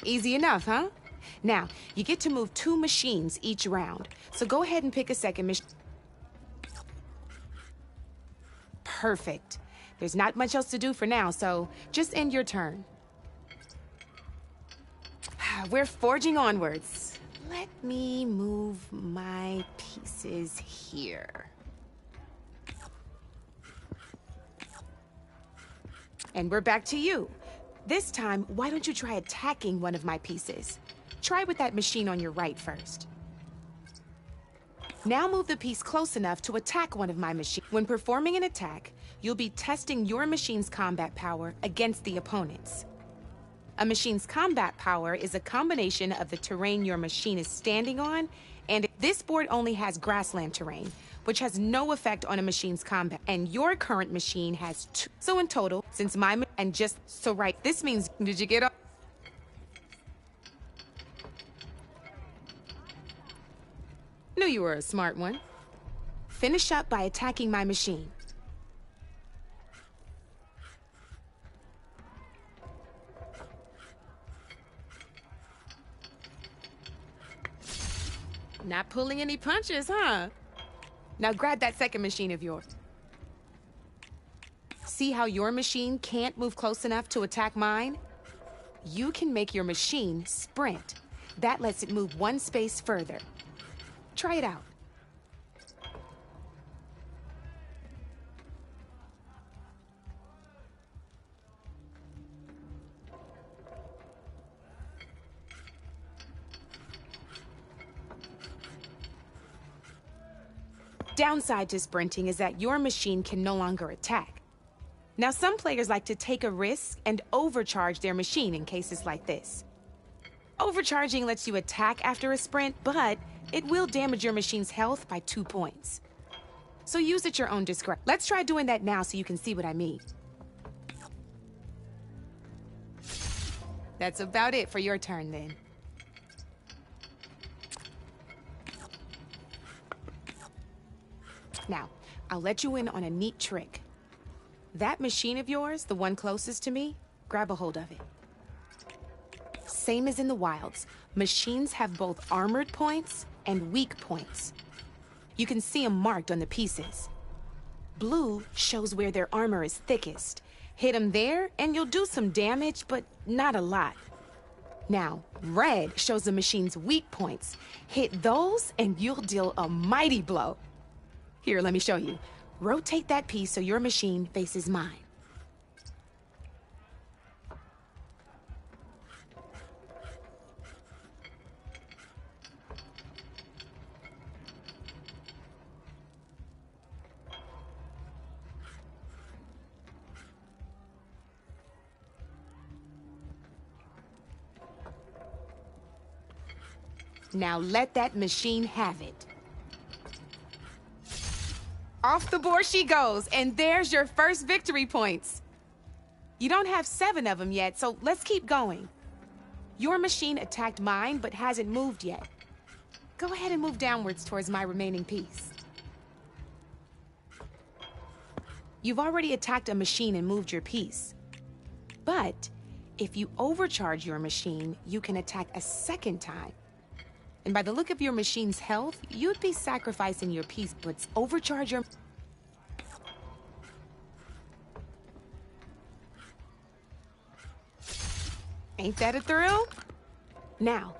Speaker 17: Easy enough, huh? Now, you get to move 2 machines each round, so go ahead and pick a second machine. Perfect. There's not much else to do for now, so just end your turn. We're forging onwards. Let me move my pieces here. And we're back to you. This time, why don't you try attacking one of my pieces? Try with that machine on your right first. Now move the piece close enough to attack one of my machines. When performing an attack, you'll be testing your machine's combat power against the opponent's. A machine's combat power is a combination of the terrain your machine is standing on, and this board only has grassland terrain, which has no effect on a machine's combat. And your current machine has 2. So in total, since this means, did you get up? Knew you were a smart one. Finish up by attacking my machine. Not pulling any punches, huh? Now grab that second machine of yours. See how your machine can't move close enough to attack mine? You can make your machine sprint. That lets it move 1 space further. Try it out. Downside to sprinting is that your machine can no longer attack. Now, some players like to take a risk and overcharge their machine in cases like this. Overcharging lets you attack after a sprint, but it will damage your machine's health by 2 points. So use at your own discretion. Let's try doing that now so you can see what I mean. That's about it for your turn then. Now, I'll let you in on a neat trick. That machine of yours, the one closest to me, grab a hold of it. Same as in the wilds, machines have both armored points and weak points. You can see them marked on the pieces. Blue shows where their armor is thickest. Hit them there and you'll do some damage, but not a lot. Now, red shows the machine's weak points. Hit those and you'll deal a mighty blow. Here, let me show you. Rotate that piece so your machine faces mine. Now let that machine have it. Off the board she goes, and there's your first victory points. You don't have 7 of them yet, so let's keep going. Your machine attacked mine, but hasn't moved yet. Go ahead and move downwards towards my remaining piece. You've already attacked a machine and moved your piece. But if you overcharge your machine, you can attack a second time. And by the look of your machine's health, you'd be sacrificing your piece, but overcharge your... Ain't that a thrill? Now,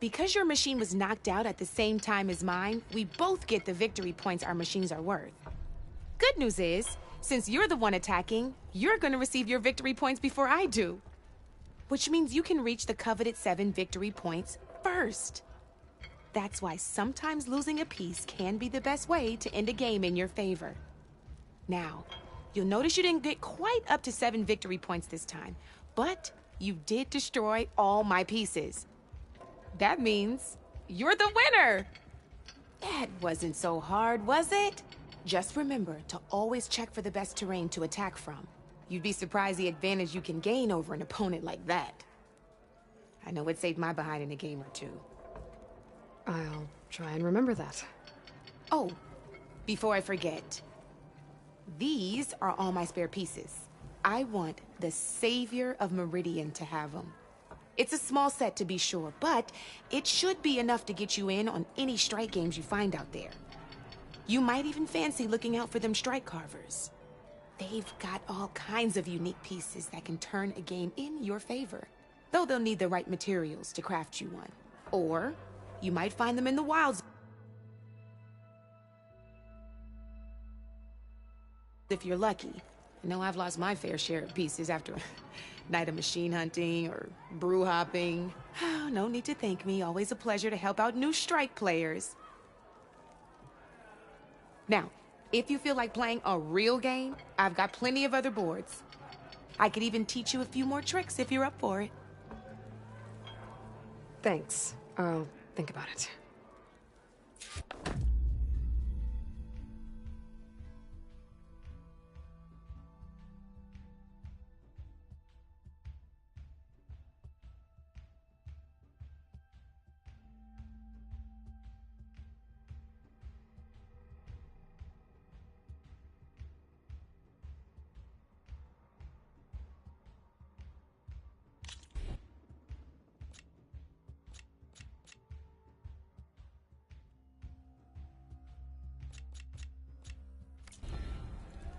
Speaker 17: because your machine was knocked out at the same time as mine, we both get the victory points our machines are worth. Good news is, since you're the one attacking, you're gonna receive your victory points before I do. Which means you can reach the coveted 7 victory points first. That's why sometimes losing a piece can be the best way to end a game in your favor. Now, You'll notice you didn't get quite up to 7 victory points this time, but you did destroy all my pieces. That means you're the winner! That wasn't so hard, was it? Just remember to always check for the best terrain to attack from. You'd be surprised the advantage you can gain over an opponent like that. I know it saved my behind in a game or two.
Speaker 5: I'll try and remember that.
Speaker 17: Oh, before I forget, these are all my spare pieces. I want the Savior of Meridian to have them. It's a small set to be sure, but it should be enough to get you in on any strike games you find out there. You might even fancy looking out for them strike carvers. They've got all kinds of unique pieces that can turn a game in your favor, though they'll need the right materials to craft you one. Or you might find them in the wilds if you're lucky. I know I've lost my fair share of pieces after a night of machine hunting or brew hopping. Oh, no need to thank me. Always a pleasure to help out new strike players. Now, if you feel like playing a real game, I've got plenty of other boards. I could even teach you a few more tricks if you're up for it.
Speaker 5: Thanks. I'll think about it.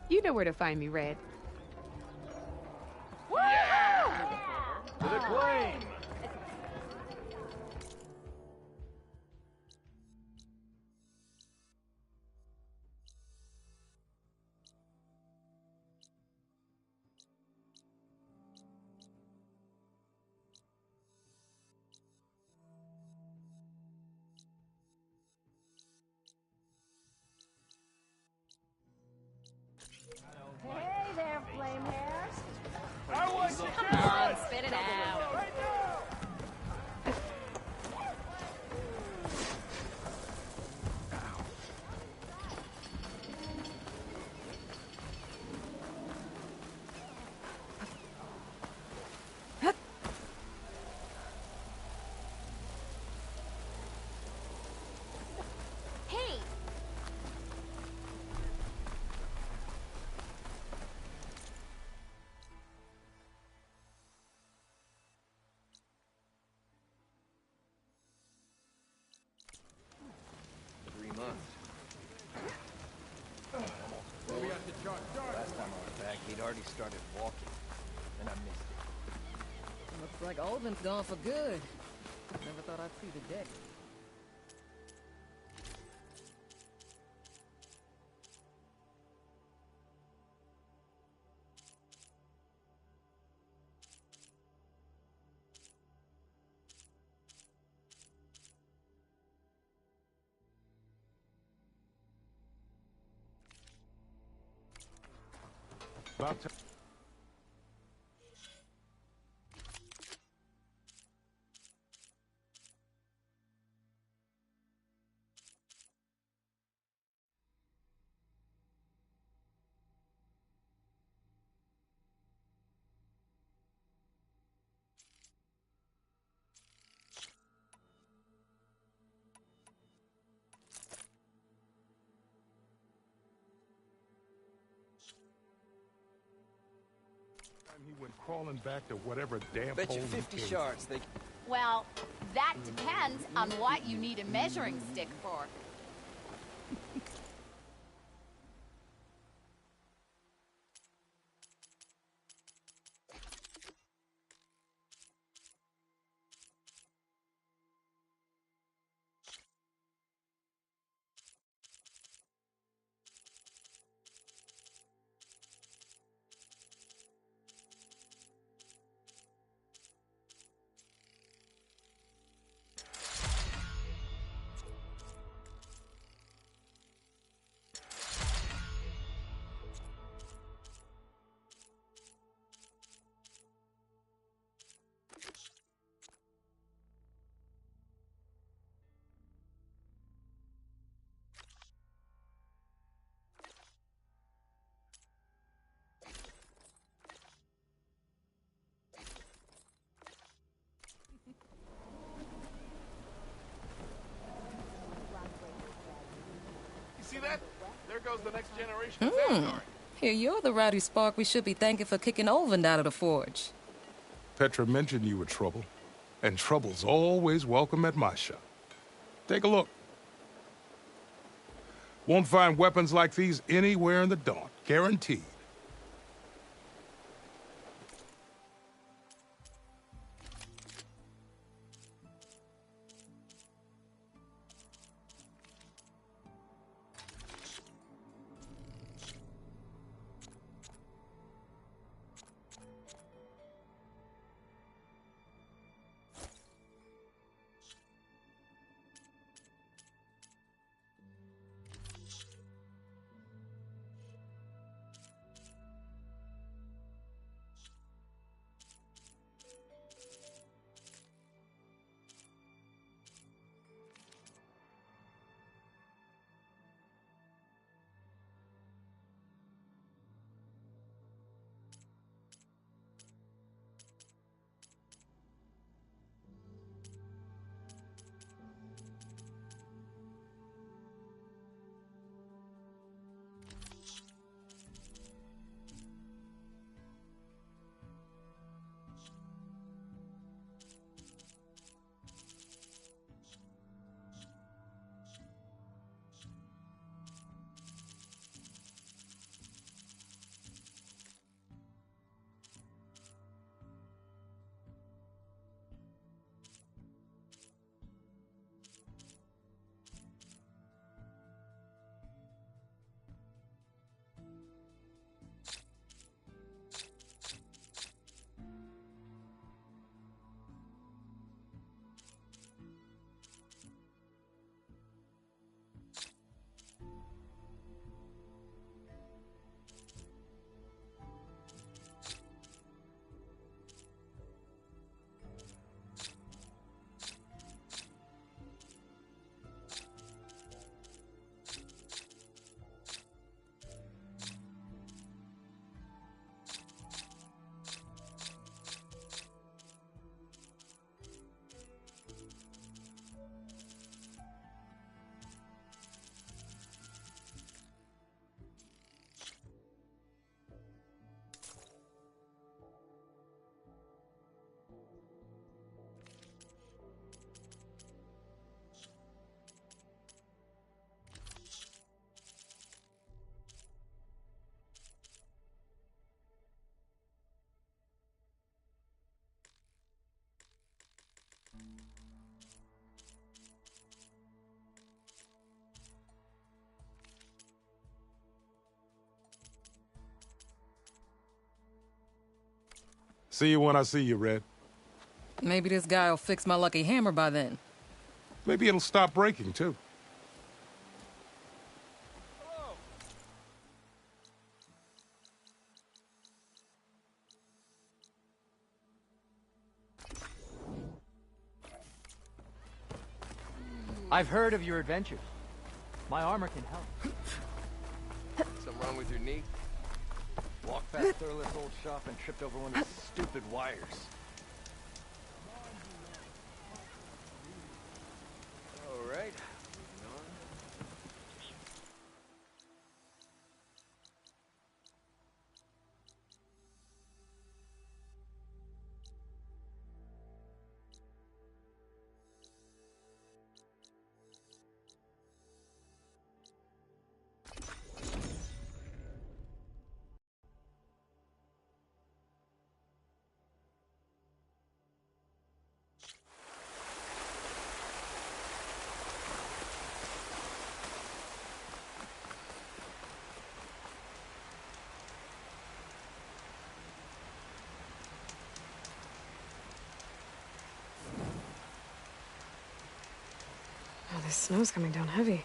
Speaker 17: You know where to find me, Red.
Speaker 14: To the claim!
Speaker 16: Hey there, flame hair.
Speaker 14: Come
Speaker 16: on, spit it out.
Speaker 6: Hey!
Speaker 14: Last time I was back, he'd already started walking, and I missed it.
Speaker 18: Looks like Alden's gone for good. Never thought I'd see the day.
Speaker 10: About to... He went crawling back to whatever damn
Speaker 14: Bet you
Speaker 10: hole
Speaker 14: 50
Speaker 10: he came
Speaker 14: shards they...
Speaker 16: Well, that depends on what you need a measuring stick for.
Speaker 14: goes the next generation of Xandar.
Speaker 18: Here, you're the rowdy spark we should be thanking for kicking Olvin out of the forge.
Speaker 19: Petra mentioned you were trouble, and trouble's always welcome at my shop. Take a look. Won't find weapons like these anywhere in the Daunt, guaranteed. See you when I see you, Red.
Speaker 18: Maybe this guy will fix my lucky hammer by then.
Speaker 19: Maybe it'll stop breaking, too.
Speaker 20: I've heard of your adventures. My armor can help.
Speaker 21: Something wrong with your knee? Walked past Thurlet's old shop and tripped over one of his stupid wires. All right.
Speaker 5: Oh, this snow's coming down heavy.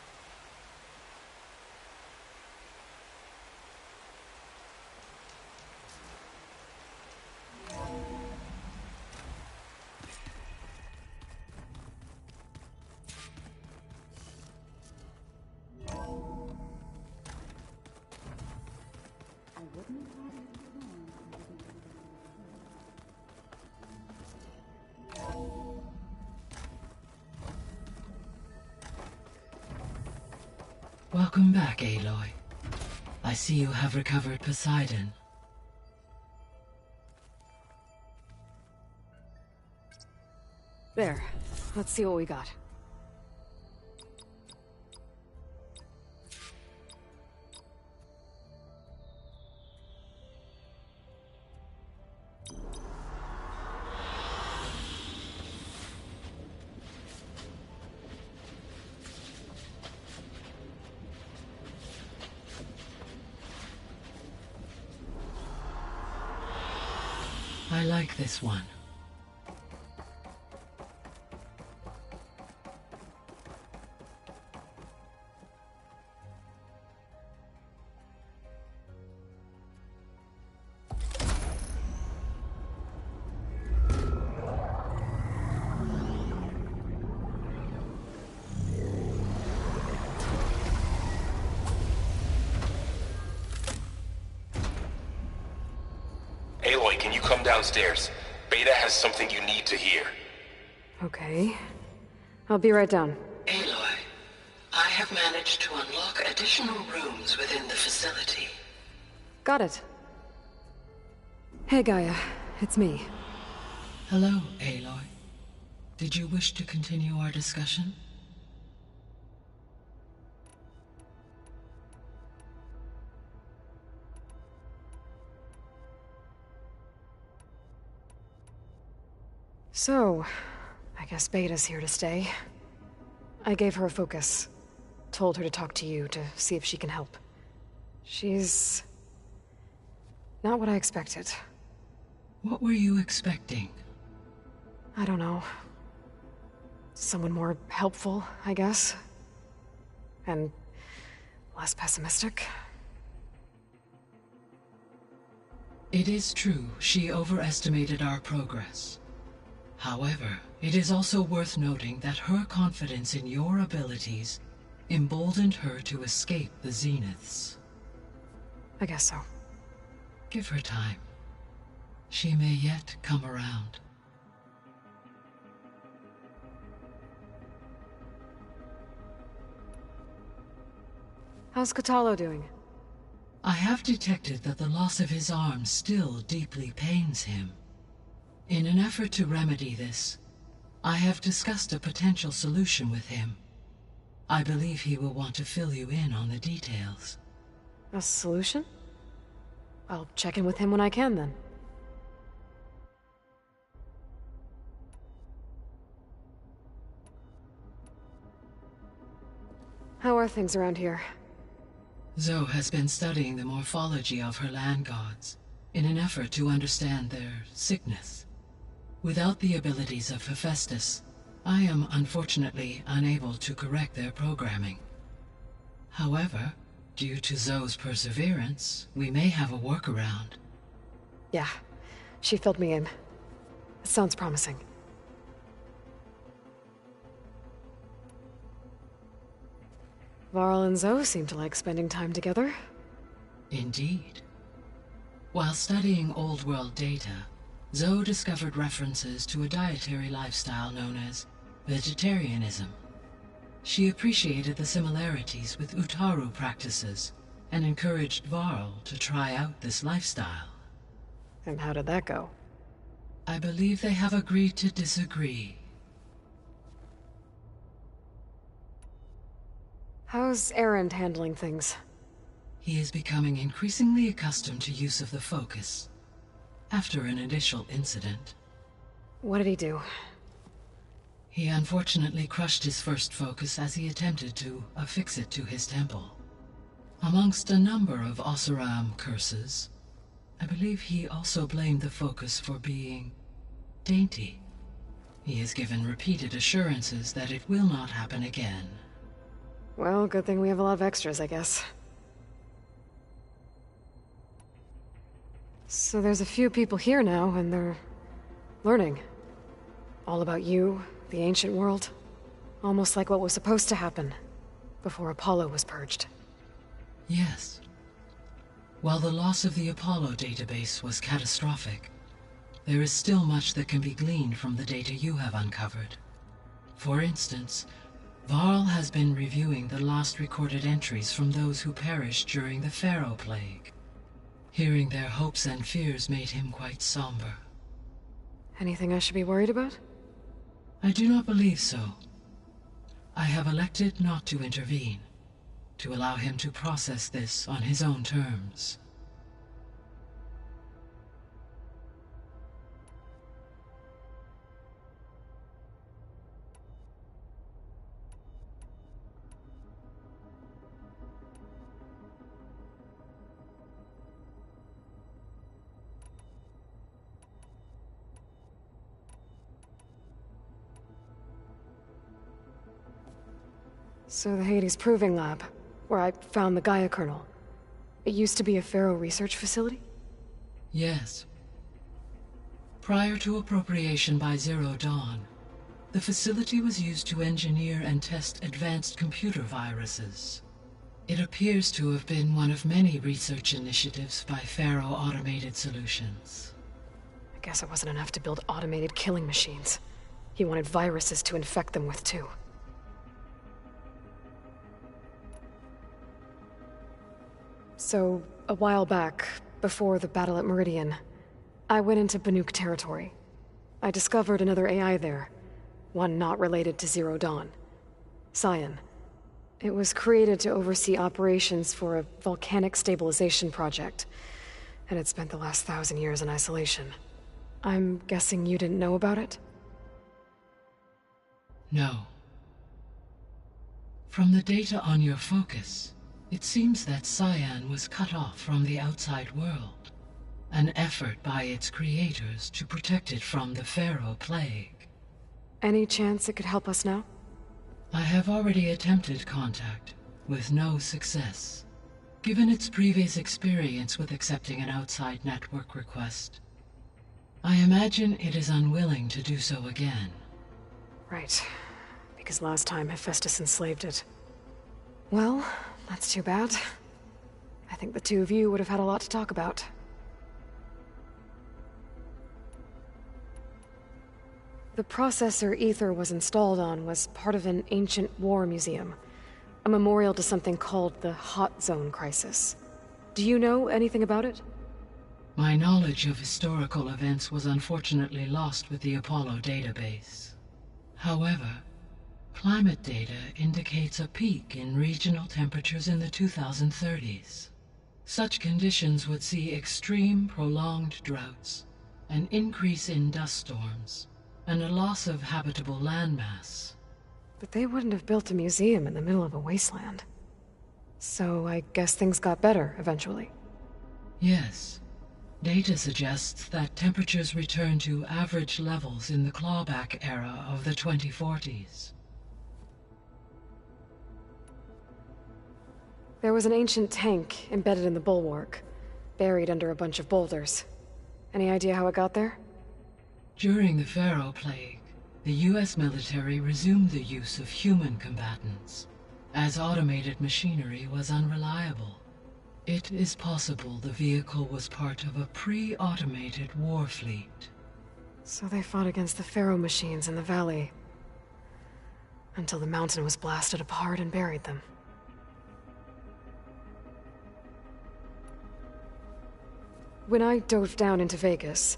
Speaker 22: Welcome back, Aloy.
Speaker 7: I see you have recovered Poseidon.
Speaker 5: There. Let's see what we got.
Speaker 7: I like this one.
Speaker 22: Aloy, can you come downstairs? Beta has something you need to hear.
Speaker 5: Okay. I'll be right down.
Speaker 23: Aloy, I have managed to unlock additional rooms within the facility.
Speaker 5: Got it. Hey, Gaia. It's me.
Speaker 7: Hello, Aloy. Did you wish to continue our discussion?
Speaker 5: So, I guess Beta's here to stay. I gave her a focus. Told her to talk to you to see if she can help. She's... not what I expected.
Speaker 7: What were you expecting?
Speaker 5: I don't know. Someone more helpful, I guess. And less pessimistic.
Speaker 7: It is true, she overestimated our progress. However, it is also worth noting that her confidence in your abilities emboldened her to escape the Zeniths.
Speaker 5: I guess so.
Speaker 7: Give her time. She may yet come around.
Speaker 5: How's Kotallo doing?
Speaker 7: I have detected that the loss of his arm still deeply pains him. In an effort to remedy this, I have discussed a potential solution with him. I believe he will want to fill you in on the details.
Speaker 5: A solution? I'll check in with him when I can, then. How are things around here?
Speaker 7: Zoe has been studying the morphology of her land gods in an effort to understand their sickness. Without the abilities of Hephaestus, I am unfortunately unable to correct their programming. However, due to Zoe's perseverance, we may have a workaround.
Speaker 5: Yeah, she filled me in. It sounds promising. Varl and Zoe seem to like spending time together.
Speaker 7: Indeed. While studying Old World data, Zoe discovered references to a dietary lifestyle known as vegetarianism. She appreciated the similarities with Utaru practices and encouraged Varl to try out this lifestyle.
Speaker 5: And how did that go?
Speaker 7: I believe they have agreed to disagree.
Speaker 5: How's Erend handling things?
Speaker 7: He is becoming increasingly accustomed to use of the focus. After an initial incident.
Speaker 5: What did he do?
Speaker 7: He unfortunately crushed his first focus as he attempted to affix it to his temple. Amongst a number of Oseram curses, I believe he also blamed the focus for being dainty. He has given repeated assurances that it will not happen again.
Speaker 5: Well, good thing we have a lot of extras, I guess. So there's a few people here now, and they're learning. All about you, the ancient world. Almost like what was supposed to happen before Apollo was purged.
Speaker 7: Yes. While the loss of the Apollo database was catastrophic, there is still much that can be gleaned from the data you have uncovered. For instance, Varl has been reviewing the last recorded entries from those who perished during the Pharaoh Plague. Hearing their hopes and fears made him quite somber.
Speaker 5: Anything I should be worried about?
Speaker 7: I do not believe so. I have elected not to intervene, to allow him to process this on his own terms.
Speaker 5: So the Hades Proving Lab, where I found the Gaia kernel. It used to be a Pharaoh research facility?
Speaker 7: Yes. Prior to appropriation by Zero Dawn, the facility was used to engineer and test advanced computer viruses. It appears to have been one of many research initiatives by Pharaoh Automated Solutions.
Speaker 5: I guess it wasn't enough to build automated killing machines. He wanted viruses to infect them with, too. So, a while back, before the battle at Meridian, I went into Banuk territory. I discovered another AI there, one not related to Zero Dawn. Cyan. It was created to oversee operations for a volcanic stabilization project, and it spent the last 1,000 years in isolation. I'm guessing you didn't know about it?
Speaker 7: No. From the data on your focus, it seems that Cyan was cut off from the outside world, an effort by its creators to protect it from the Pharaoh Plague.
Speaker 5: Any chance it could help us now?
Speaker 7: I have already attempted contact, with no success. Given its previous experience with accepting an outside network request, I imagine it is unwilling to do so again.
Speaker 5: Right. Because last time Hephaestus enslaved it. Well, that's too bad. I think the two of you would have had a lot to talk about. The processor Ether was installed on was part of an ancient war museum. A memorial to something called the Hot Zone Crisis. Do you know anything about it?
Speaker 7: My knowledge of historical events was unfortunately lost with the Apollo database. However, climate data indicates a peak in regional temperatures in the 2030s. Such conditions would see extreme, prolonged droughts, an increase in dust storms, and a loss of habitable landmass.
Speaker 5: But they wouldn't have built a museum in the middle of a wasteland. So I guess things got better eventually.
Speaker 7: Yes. Data suggests that temperatures returned to average levels in the clawback era of the 2040s.
Speaker 5: There was an ancient tank embedded in the bulwark, buried under a bunch of boulders. Any idea how it got there?
Speaker 7: During the Pharaoh Plague, the US military resumed the use of human combatants, as automated machinery was unreliable. It is possible the vehicle was part of a pre-automated war fleet.
Speaker 5: So they fought against the Pharaoh machines in the valley, until the mountain was blasted apart and buried them. When I dove down into Vegas,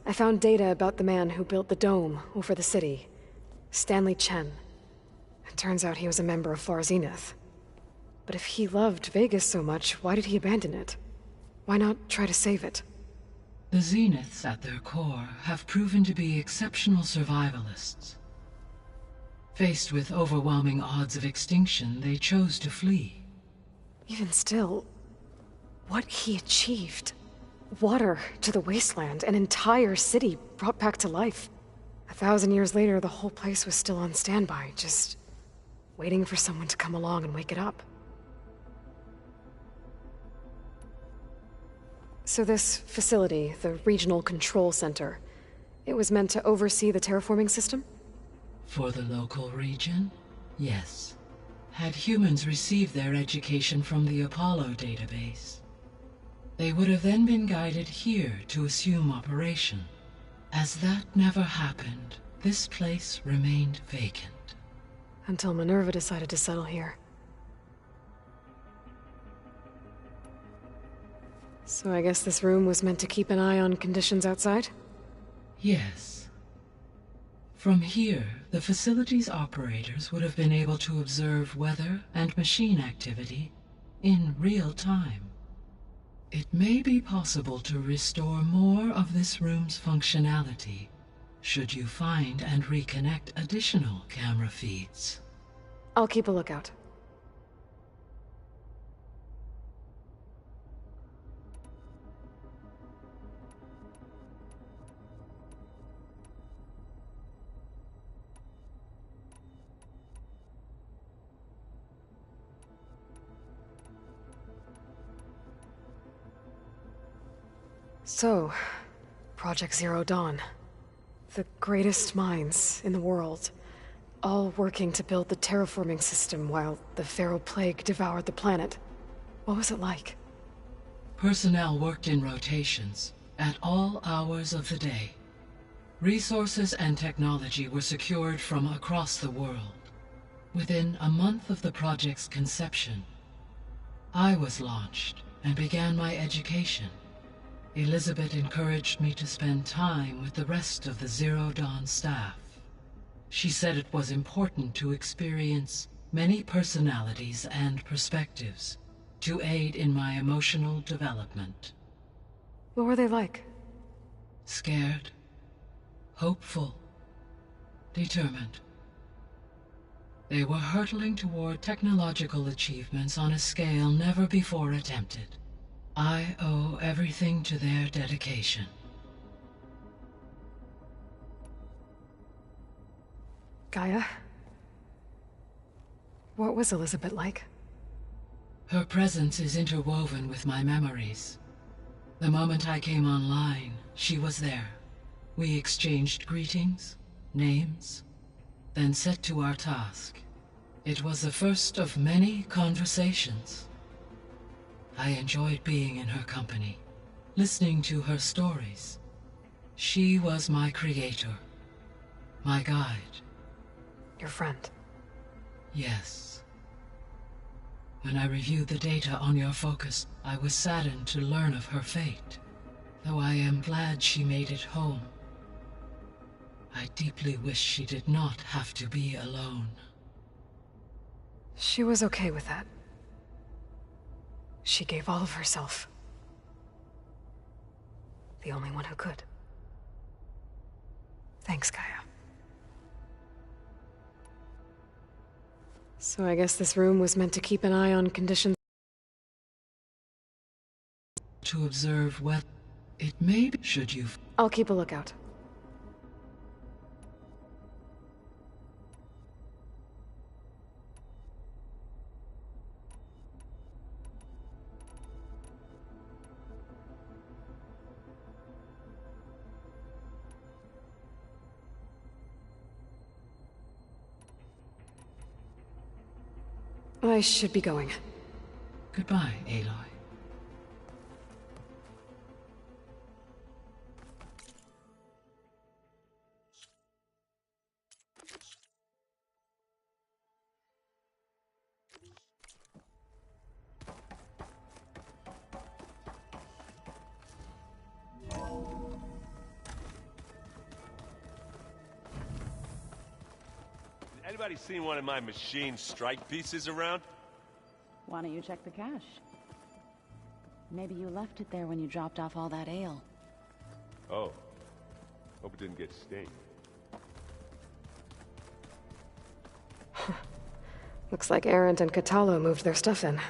Speaker 5: I found data about the man who built the dome over the city, Stanley Chen. It turns out he was a member of Far Zenith. But if he loved Vegas so much, why did he abandon it? Why not try to save it?
Speaker 7: The Zeniths, at their core, have proven to be exceptional survivalists. Faced with overwhelming odds of extinction, they chose to flee.
Speaker 5: Even still, what he achieved. Water to the wasteland, an entire city brought back to life. 1,000 years later, the whole place was still on standby, just waiting for someone to come along and wake it up. So this facility, the Regional Control Center, it was meant to oversee the terraforming system?
Speaker 7: For the local region, yes. Had humans received their education from the Apollo database, they would have then been guided here to assume operation. As that never happened, this place remained vacant.
Speaker 5: Until Minerva decided to settle here. So I guess this room was meant to keep an eye on conditions outside?
Speaker 7: Yes. From here, the facility's operators would have been able to observe weather and machine activity in real time. It may be possible to restore more of this room's functionality should you find and reconnect additional camera feeds.
Speaker 5: I'll keep a lookout. So, Project Zero Dawn. The greatest minds in the world, all working to build the terraforming system while the Feral Plague devoured the planet. What was it like?
Speaker 7: Personnel worked in rotations, at all hours of the day. Resources and technology were secured from across the world. Within a month of the project's conception, I was launched and began my education. Elizabeth encouraged me to spend time with the rest of the Zero Dawn staff. She said it was important to experience many personalities and perspectives to aid in my emotional development.
Speaker 5: What were they like?
Speaker 7: Scared, hopeful, determined. They were hurtling toward technological achievements on a scale never before attempted. I owe everything to their dedication.
Speaker 5: Gaia? What was Elizabeth like?
Speaker 7: Her presence is interwoven with my memories. The moment I came online, she was there. We exchanged greetings, names, then set to our task. It was the first of many conversations. I enjoyed being in her company, listening to her stories. She was my creator, my guide.
Speaker 5: Your friend?
Speaker 7: Yes. When I reviewed the data on your focus, I was saddened to learn of her fate, though I am glad she made it home. I deeply wish she did not have to be alone.
Speaker 5: She was okay with that. She gave all of herself. The only one who could. Thanks, Gaia. So I guess this room was meant to keep an eye on conditions.
Speaker 7: To observe what it may be, should you...
Speaker 5: I'll keep a lookout. I should be going.
Speaker 7: Goodbye, Aloy.
Speaker 1: Anybody seen one of my machine strike pieces around?
Speaker 6: Why don't you check the cache? Maybe you left it there when you dropped off all that ale.
Speaker 1: Oh. Hope it didn't get stained.
Speaker 5: Looks like Arendt and Catalo moved their stuff in.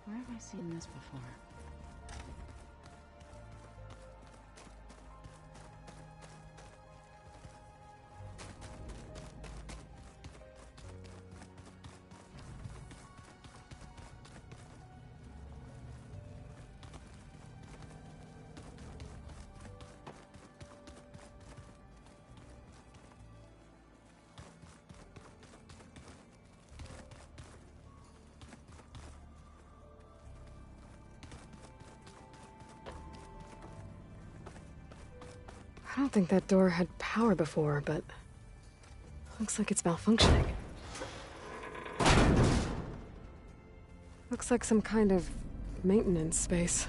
Speaker 6: Where have I seen this before?
Speaker 5: I don't think that door had power before, but looks like it's malfunctioning. Looks like some kind of maintenance space.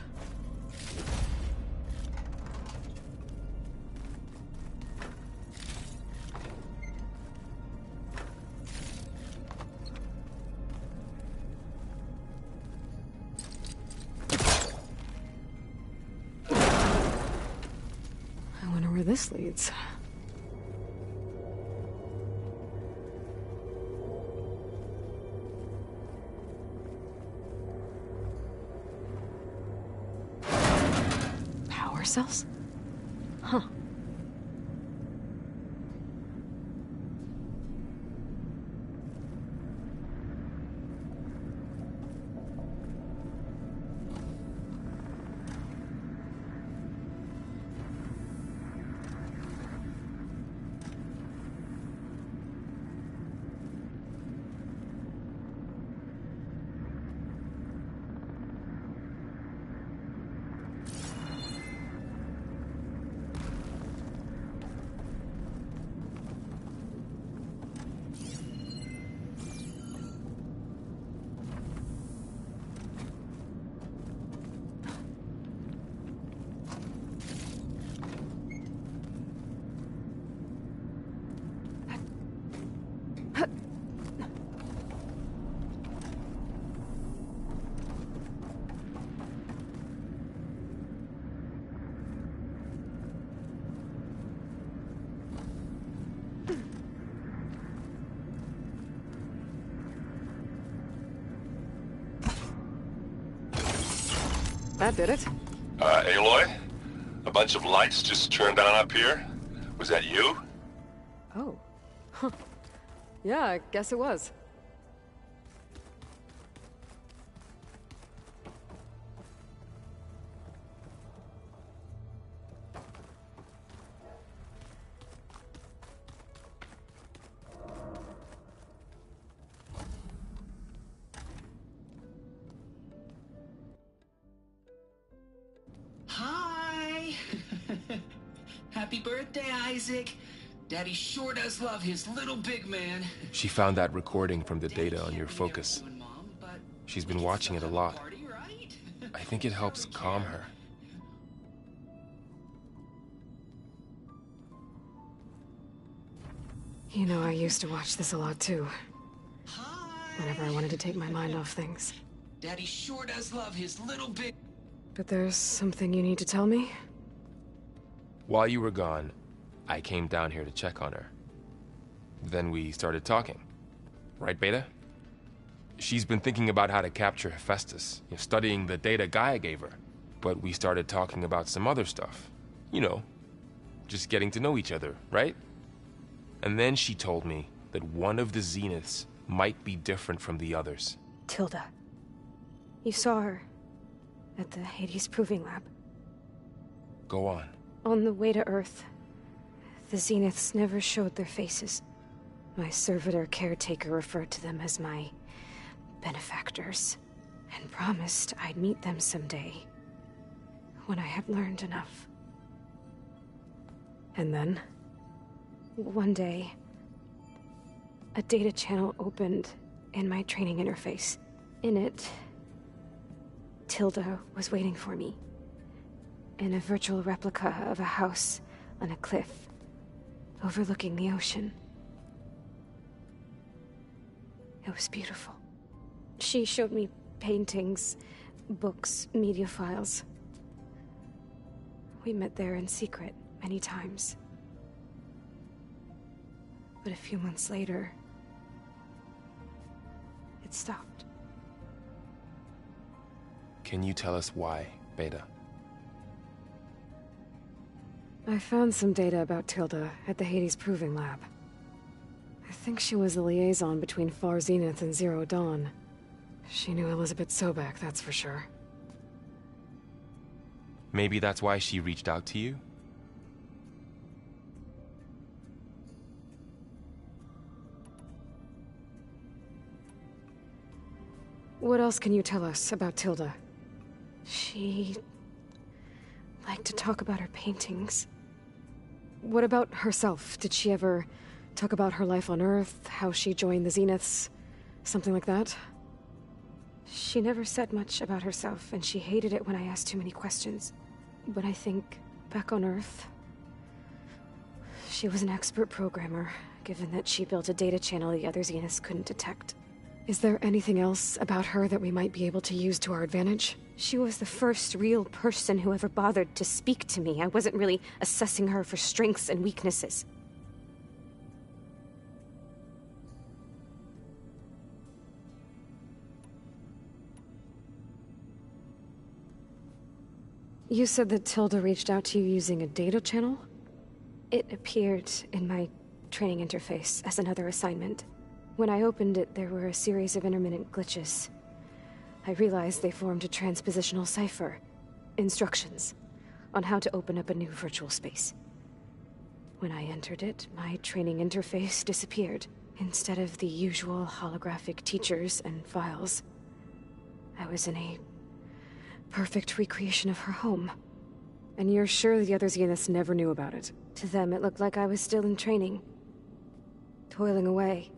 Speaker 5: I wonder where this leads. Power cells? Huh. That did it.
Speaker 22: Aloy? A bunch of lights just turned on up here? Was that you?
Speaker 5: Oh. Huh. Yeah, I guess it was.
Speaker 8: Hi! Happy birthday, Isaac. Daddy sure does love his little big man.
Speaker 22: She found that recording from the data on your focus. She's been watching it a lot. I think it helps calm her.
Speaker 5: You know, I used to watch this a lot too. Whenever I wanted to take my mind off things.
Speaker 8: Daddy sure does love his little big...
Speaker 5: But there's something you need to tell me?
Speaker 22: While you were gone, I came down here to check on her. Then we started talking. Right, Beta? She's been thinking about how to capture Hephaestus, studying the data Gaia gave her. But we started talking about some other stuff. You know, just getting to know each other, right? And then she told me that one of the Zeniths might be different from the others.
Speaker 11: Tilda. You saw her at the Hades Proving Lab.
Speaker 22: Go on.
Speaker 11: On the way to Earth, the Zeniths never showed their faces. My servitor caretaker referred to them as my benefactors, and promised I'd meet them someday, when I had learned enough.
Speaker 5: And then?
Speaker 11: One day, a data channel opened in my training interface. In it, Tilda was waiting for me, in a virtual replica of a house on a cliff, overlooking the ocean. It was beautiful. She showed me paintings, books, media files. We met there in secret many times. But a few months later, it stopped.
Speaker 22: Can you tell us why, Beta?
Speaker 5: I found some data about Tilda at the Hades Proving Lab. I think she was the liaison between Far Zenith and Zero Dawn. She knew Elizabeth Sobek, that's for sure.
Speaker 22: Maybe that's why she reached out to you?
Speaker 5: What else can you tell us about Tilda?
Speaker 11: She liked to talk about her paintings.
Speaker 5: what about herself? Did she ever talk about her life on Earth, how she joined the Zeniths, something like that?
Speaker 11: She never said much about herself, and she hated it when I asked too many questions. But I think, back on Earth, she was an expert programmer, given that she built a data channel the other Zeniths couldn't detect.
Speaker 5: Is there anything else about her that we might be able to use to our advantage?
Speaker 11: She was the first real person who ever bothered to speak to me. I wasn't really assessing her for strengths and weaknesses.
Speaker 5: You said that Tilda reached out to you using a data channel?
Speaker 11: It appeared in my training interface as another assignment. When I opened it, there were a series of intermittent glitches. I realized they formed a transpositional cipher. Instructions on how to open up a new virtual space. When I entered it, my training interface disappeared. Instead of the usual holographic teachers and files, I was in a perfect recreation of her home.
Speaker 5: And you're sure the other Zeniths never knew about it?
Speaker 11: To them, it looked like I was still in training. Toiling away.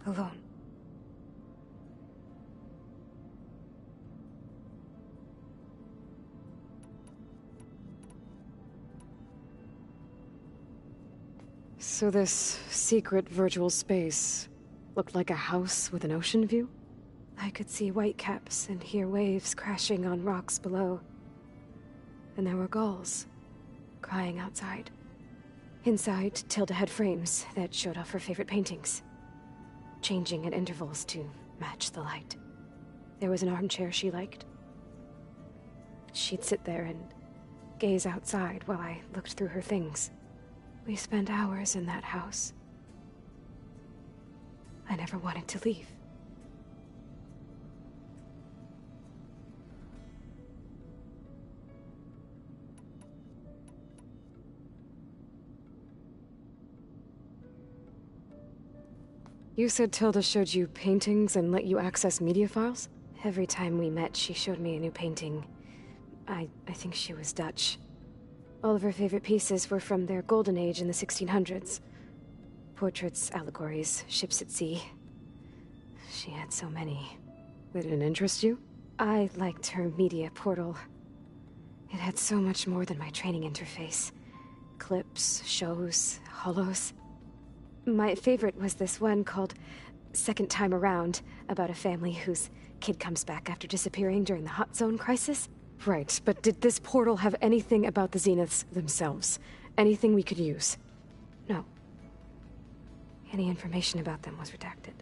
Speaker 11: Alone.
Speaker 5: So this secret virtual space looked like a house with an ocean view?
Speaker 11: I could see whitecaps and hear waves crashing on rocks below. And there were gulls crying outside. Inside, Tilda had frames that showed off her favorite paintings, changing at intervals to match the light. There was an armchair she liked. She'd sit there and gaze outside while I looked through her things. We spent hours in that house. I never wanted to leave.
Speaker 5: You said Tilda showed you paintings and let you access media files?
Speaker 11: Every time we met, she showed me a new painting. I think she was Dutch. All of her favorite pieces were from their golden age in the 1600s. Portraits, allegories, ships at sea. She had so many.
Speaker 5: They didn't interest you?
Speaker 11: I liked her media portal. It had so much more than my training interface. Clips, shows, holos. My favorite was this one called Second Time Around, about a family whose kid comes back after disappearing during the Hot Zone crisis.
Speaker 5: Right, but did this portal have anything about the Zeniths themselves? Anything we could use?
Speaker 11: No. Any information about them was redacted.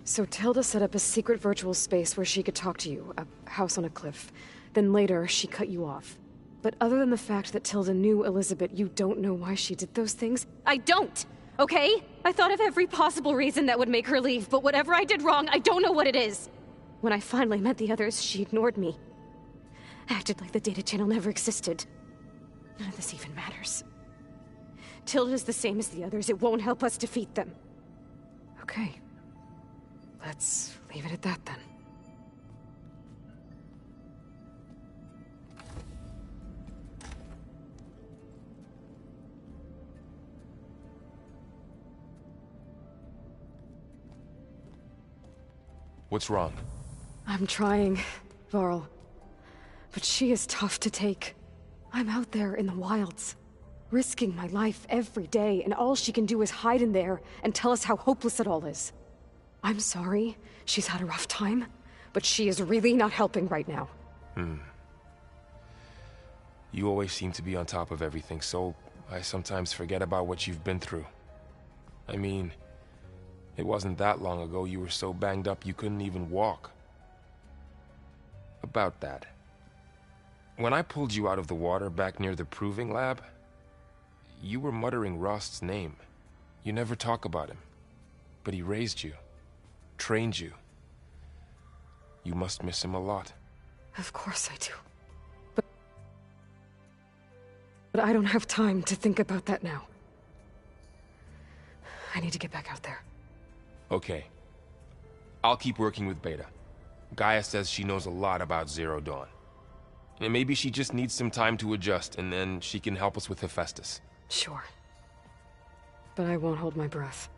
Speaker 5: So Tilda set up a secret virtual space where she could talk to you, a house on a cliff. Then later, she cut you off. But other than the fact that Tilda knew Elizabeth, you don't know why she did those things?
Speaker 11: I don't! Okay? I thought of every possible reason that would make her leave, but whatever I did wrong, I don't know what it is. When I finally met the others, she ignored me. Acted like the data channel never existed. None of this even matters. Tilda's the same as the others. It won't help us defeat them.
Speaker 5: Okay. Let's leave it at that, then.
Speaker 22: What's wrong?
Speaker 5: I'm trying, Varl. But she is tough to take. I'm out there in the wilds, risking my life every day, and all she can do is hide in there and tell us how hopeless it all is. I'm sorry, she's had a rough time, but she is really not helping right now.
Speaker 22: You always seem to be on top of everything, so I sometimes forget about what you've been through. I mean, it wasn't that long ago you were so banged up you couldn't even walk. About that. When I pulled you out of the water back near the proving lab, you were muttering Rost's name. You never talk about him. But he raised you, trained you. You must miss him a lot.
Speaker 5: Of course I do. But I don't have time to think about that now. I need to get back out there.
Speaker 22: Okay. I'll keep working with Beta. Gaia says she knows a lot about Zero Dawn. And maybe she just needs some time to adjust, and then she can help us with Hephaestus.
Speaker 5: Sure. But I won't hold my breath.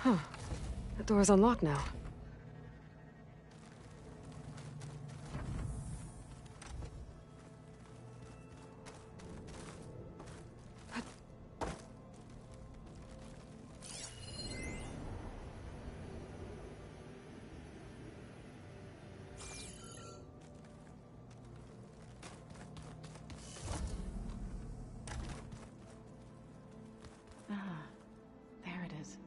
Speaker 5: Huh. The door's unlocked now.
Speaker 6: There it is.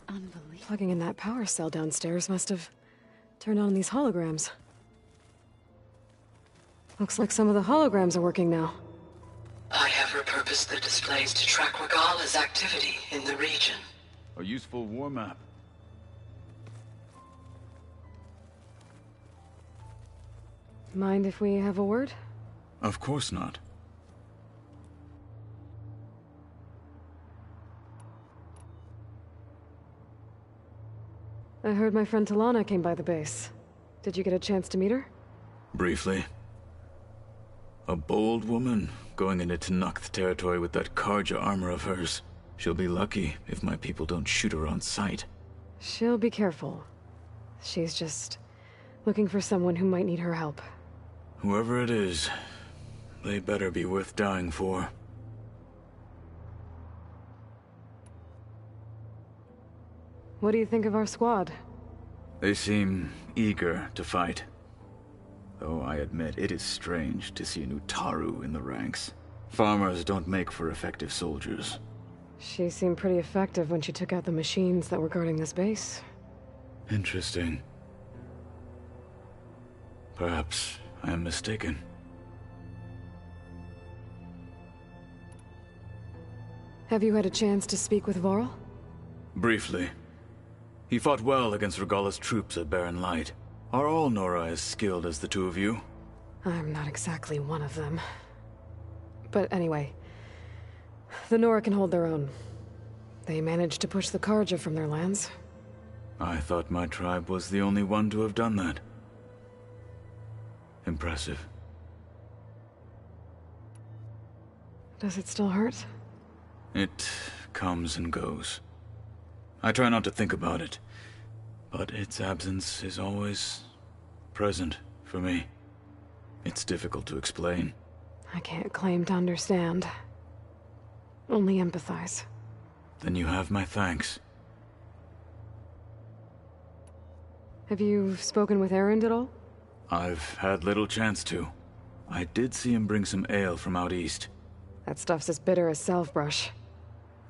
Speaker 6: Unbelievable. Plugging in that power cell downstairs must have turned on these holograms. Looks like some of the holograms are working now.
Speaker 23: I have repurposed the displays to track Regala's activity in the region.
Speaker 14: A useful war map.
Speaker 5: Mind if we have a word?
Speaker 2: Of course not.
Speaker 5: I heard my friend Talana came by the base. Did you get a chance to meet her?
Speaker 2: Briefly. A bold woman going into Tenakth territory with that Karja armor of hers. She'll be lucky if my people don't shoot her on sight.
Speaker 5: She'll be careful. She's just looking for someone who might need her help.
Speaker 2: Whoever it is, they better be worth dying for.
Speaker 5: What do you think of our squad?
Speaker 2: They seem eager to fight. Though I admit it is strange to see an Utaru in the ranks. Farmers don't make for effective soldiers.
Speaker 5: She seemed pretty effective when she took out the machines that were guarding this base.
Speaker 2: Interesting. Perhaps I am mistaken.
Speaker 5: Have you had a chance to speak with Varl?
Speaker 2: Briefly. He fought well against Regala's troops at Barren Light. Are all Nora as skilled as the two of you?
Speaker 5: I'm not exactly one of them. But anyway, the Nora can hold their own. They managed to push the Karja from their lands.
Speaker 2: I thought my tribe was the only one to have done that. Impressive.
Speaker 5: Does it still hurt?
Speaker 2: It comes and goes. I try not to think about it, but its absence is always present for me. It's difficult to explain.
Speaker 5: I can't claim to understand. Only empathize.
Speaker 2: Then you have my thanks.
Speaker 5: Have you spoken with Erend at all?
Speaker 2: I've had little chance to. I did see him bring some ale from out east.
Speaker 5: That stuff's as bitter as Salvebrush.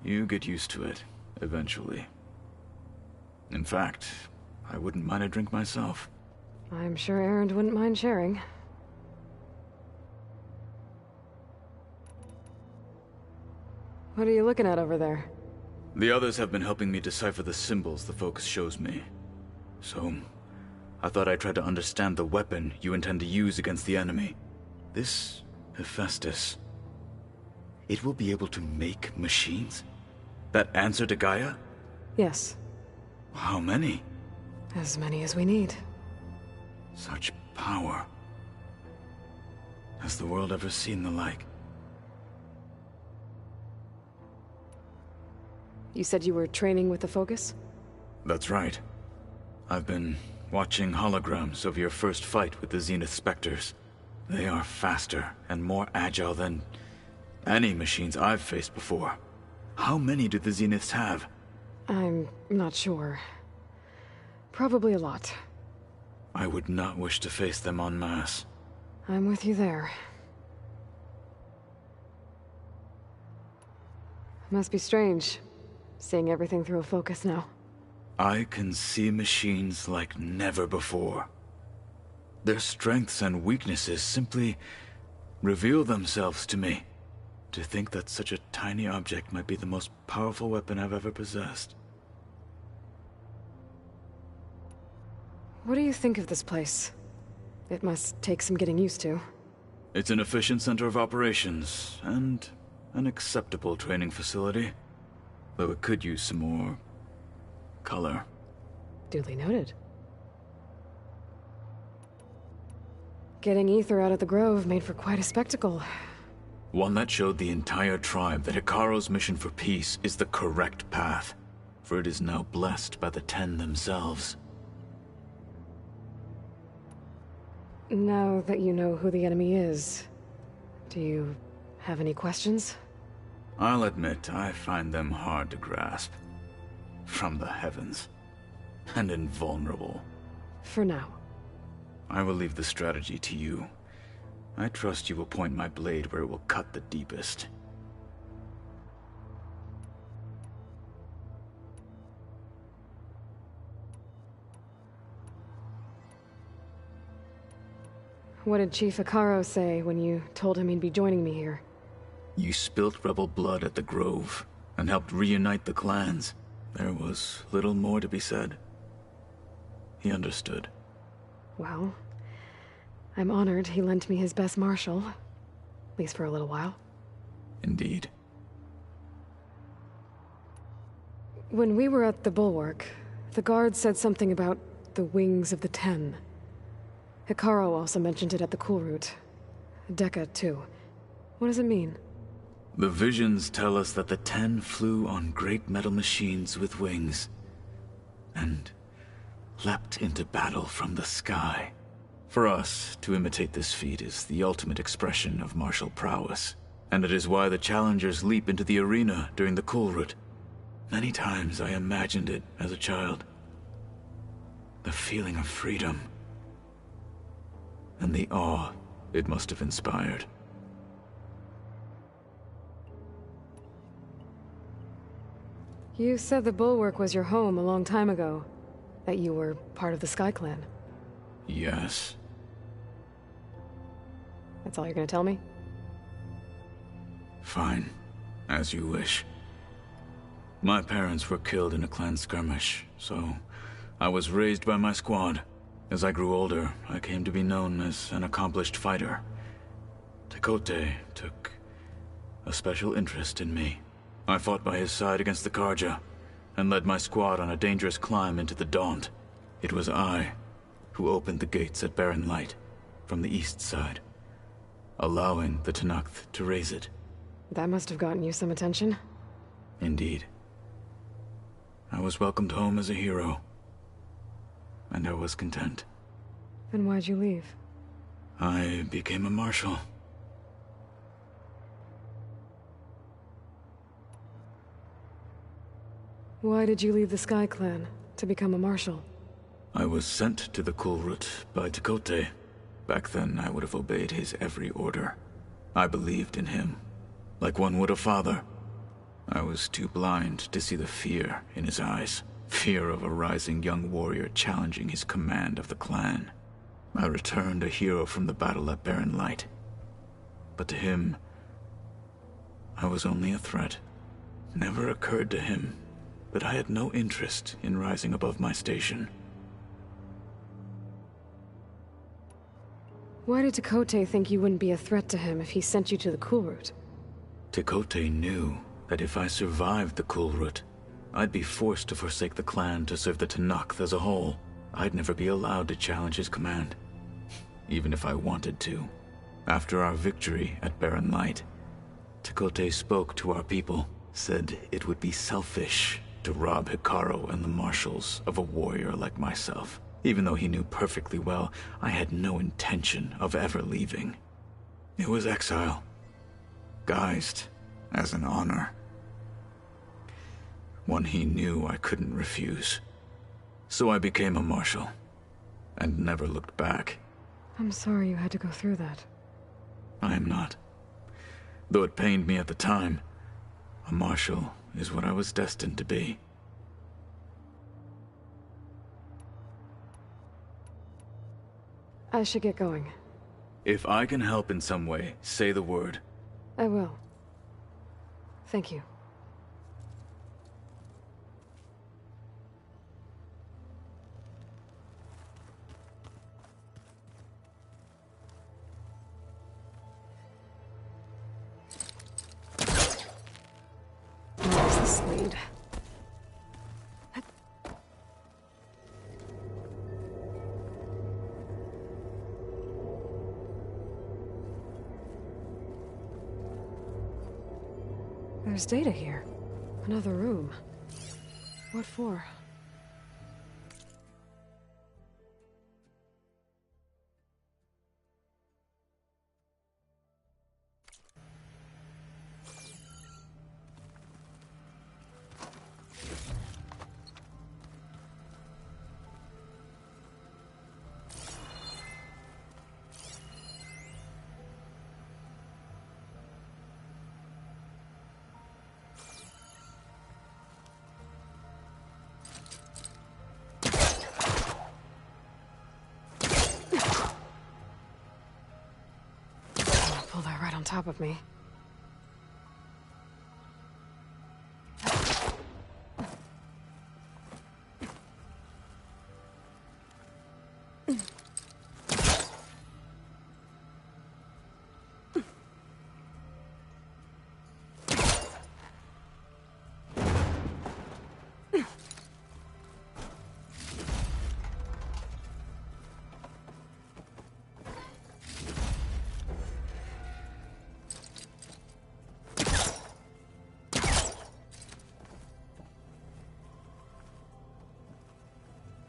Speaker 2: You get used to it, eventually. In fact, I wouldn't mind a drink myself.
Speaker 5: I'm sure Erend wouldn't mind sharing. What are you looking at over there?
Speaker 2: The others have been helping me decipher the symbols the Focus shows me. So, I thought I'd try to understand the weapon you intend to use against the enemy. This Hephaestus, it will be able to make machines? That answer to Gaia?
Speaker 5: Yes.
Speaker 2: How many?
Speaker 5: As many as we need.
Speaker 2: Such power. Has the world ever seen the like?
Speaker 5: You said you were training with the Focus?
Speaker 2: That's right. I've been watching holograms of your first fight with the Zenith Spectres. They are faster and more agile than any machines I've faced before. How many do the Zeniths have?
Speaker 5: I'm not sure. Probably a lot.
Speaker 2: I would not wish to face them en masse.
Speaker 5: I'm with you there. Must be strange, seeing everything through a Focus now.
Speaker 2: I can see machines like never before. Their strengths and weaknesses simply reveal themselves to me. To think that such a tiny object might be the most powerful weapon I've ever possessed.
Speaker 5: What do you think of this place? It must take some getting used to.
Speaker 2: It's an efficient center of operations, and an acceptable training facility. Though it could use some more color.
Speaker 5: Duly noted. Getting Ether out of the Grove made for quite a spectacle.
Speaker 2: One that showed the entire tribe that Hekarro's mission for peace is the correct path, for it is now blessed by the Ten themselves.
Speaker 5: Now that you know who the enemy is, do you have any questions?
Speaker 2: I'll admit, I find them hard to grasp. From the heavens. And invulnerable.
Speaker 5: For now.
Speaker 2: I will leave the strategy to you. I trust you will point my blade where it will cut the deepest.
Speaker 5: What did Chief Hekarro say when you told him he'd be joining me here?
Speaker 2: You spilt rebel blood at the Grove, and helped reunite the clans. There was little more to be said. He understood.
Speaker 5: Well, I'm honored he lent me his best marshal. At least for a little while.
Speaker 2: Indeed.
Speaker 5: When we were at the Bulwark, the guard said something about the Wings of the Ten. Hekarro also mentioned it at the Cool Route. Dekka, too. What does it mean?
Speaker 2: The visions tell us that the Ten flew on great metal machines with wings, and leapt into battle from the sky. For us, to imitate this feat is the ultimate expression of martial prowess, and it is why the challengers leap into the arena during the Cool Route. Many times I imagined it as a child. The feeling of freedom, and the awe it must have inspired.
Speaker 5: You said the Bulwark was your home a long time ago. That you were part of the Sky Clan.
Speaker 2: Yes.
Speaker 5: That's all you're gonna tell me?
Speaker 2: Fine. As you wish. My parents were killed in a clan skirmish, so I was raised by my squad. As I grew older, I came to be known as an accomplished fighter. Tekotteh took a special interest in me. I fought by his side against the Carja, and led my squad on a dangerous climb into the Daunt. It was I who opened the gates at Barren Light, from the east side, allowing the Tenakth to raise it.
Speaker 5: That must have gotten you some attention.
Speaker 2: Indeed. I was welcomed home as a hero, and I was content.
Speaker 5: Then why'd you leave?
Speaker 2: I became a marshal.
Speaker 5: Why did you leave the Sky Clan to become a marshal?
Speaker 2: I was sent to the Cool Route by Tekotteh. Back then, I would have obeyed his every order. I believed in him, like one would a father. I was too blind to see the fear in his eyes. Fear of a rising young warrior challenging his command of the clan. I returned a hero from the battle at Barren Light. But to him, I was only a threat. never occurred to him that I had no interest in rising above my station.
Speaker 5: Why did Tekote think you wouldn't be a threat to him if he sent you to the Kulrut?
Speaker 2: Tekote knew that if I survived the Kulrut, I'd be forced to forsake the clan to serve the Tenakth as a whole. I'd never be allowed to challenge his command, even if I wanted to. After our victory at Barren Light, Tekote spoke to our people, said it would be selfish to rob Hikaru and the marshals of a warrior like myself, even though he knew perfectly well I had no intention of ever leaving. It was exile, guised as an honor. One he knew I couldn't refuse. So I became a marshal, and never looked back.
Speaker 5: I'm sorry you had to go through that.
Speaker 2: I am not. Though it pained me at the time, a marshal is what I was destined to be.
Speaker 5: I should get going.
Speaker 2: If I can help in some way, say the word.
Speaker 5: I will. Thank you. Where's this lead? There's data here. Another room. What for? Pull that right on top of me.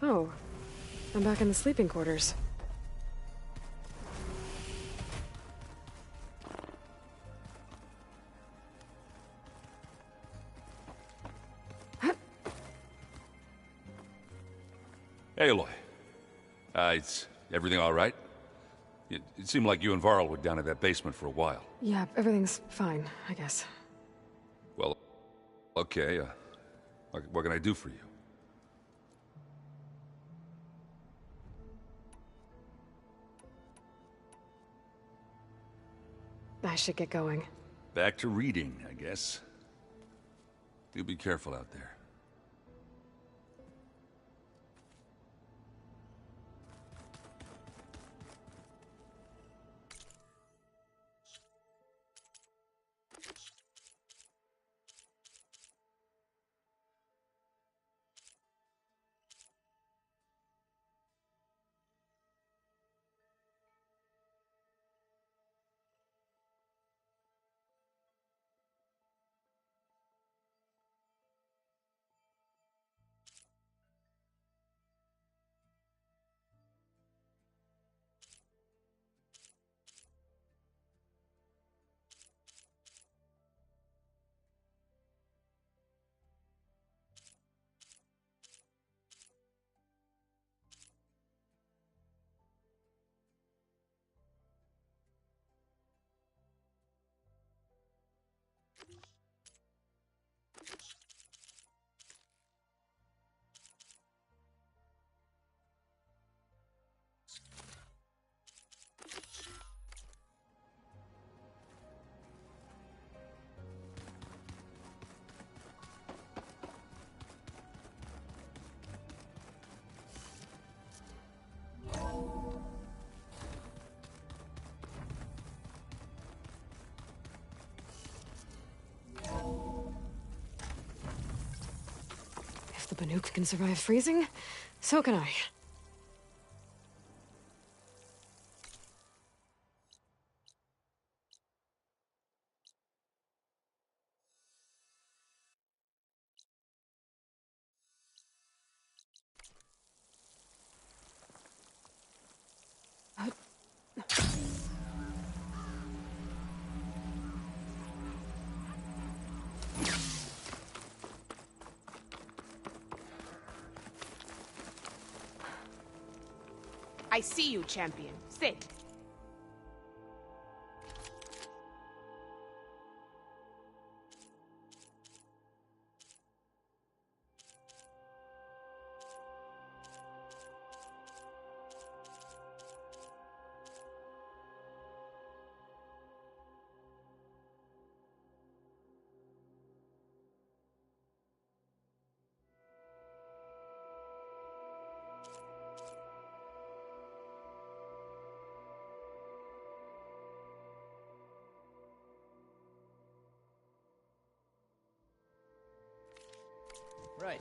Speaker 5: Oh, I'm back in the sleeping quarters.
Speaker 4: Hey, Aloy. Is everything all right? It seemed like you and Varl were down in that basement for a while.
Speaker 5: Yeah, everything's fine, I guess.
Speaker 4: Well, okay, what can I do for you?
Speaker 5: I should get going.
Speaker 4: Back to reading, I guess. You be careful out there.
Speaker 5: the Banuk can survive freezing, so can I.
Speaker 17: I see you, champion. Sit.
Speaker 20: Right.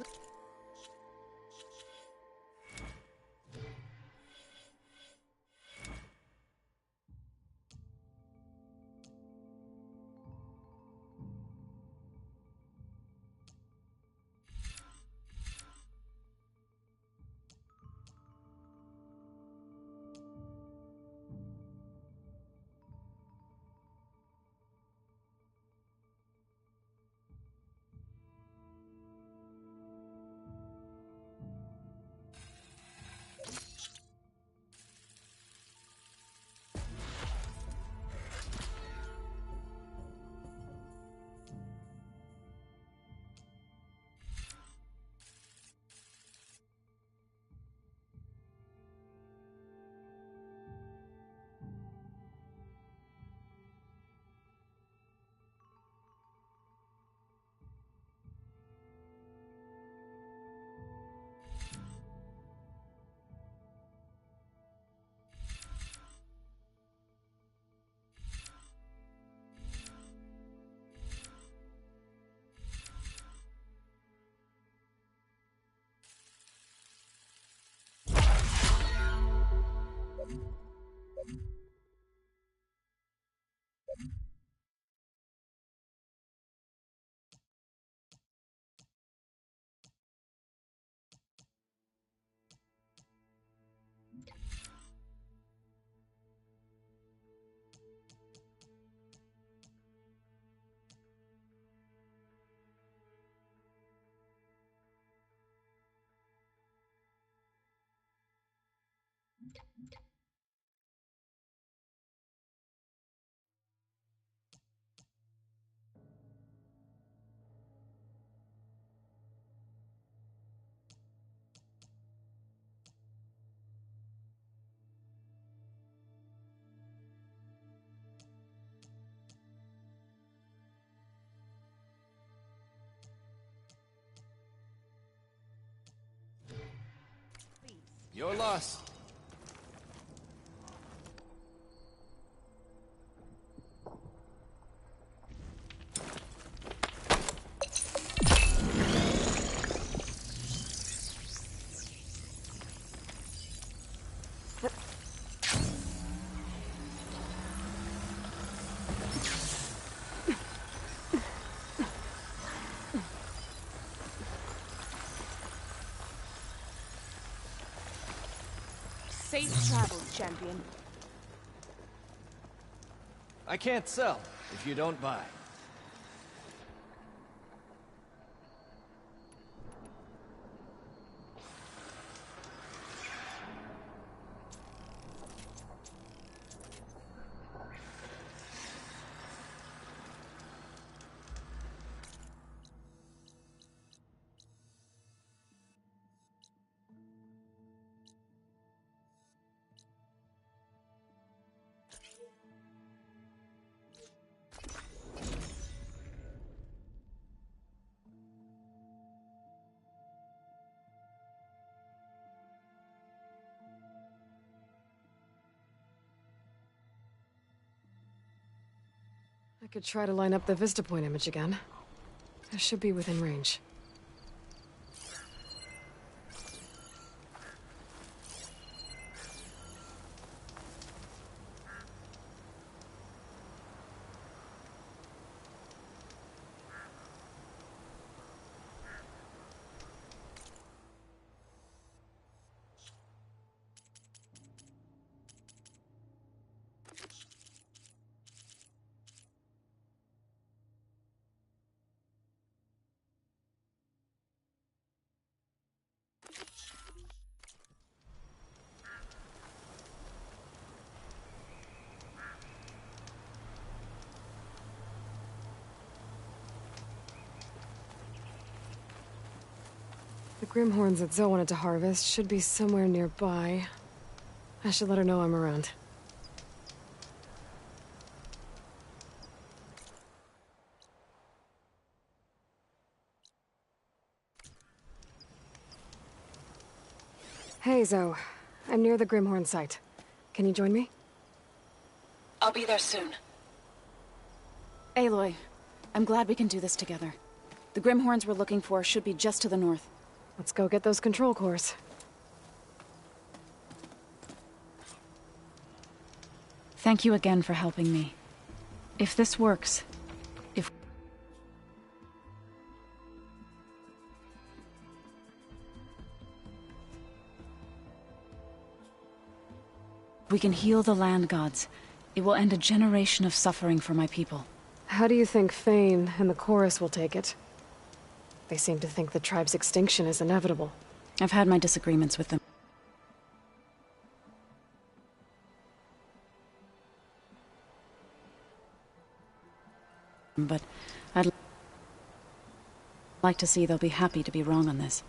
Speaker 20: Your loss.
Speaker 17: Safe travels, champion.
Speaker 20: I can't sell if you don't buy.
Speaker 5: I could try to line up the Vista Point image again. I should be within range. The Grimhorns that Zoe wanted to harvest should be somewhere nearby. I should let her know I'm around. Hey, Zoe. I'm near the Grimhorn site. Can you join me?
Speaker 23: I'll be there soon.
Speaker 6: Aloy, I'm glad we can do this together. The Grimhorns we're looking for should be just to the north.
Speaker 5: Let's go get those control cores.
Speaker 6: Thank you again for helping me. If this works, if we can heal the land gods, it will end a generation of suffering for my people.
Speaker 5: How do you think Fane and the Chorus will take it? They seem to think the tribe's extinction is inevitable.
Speaker 6: I've had my disagreements with them. But I'd like to see they'll be happy to be wrong on this.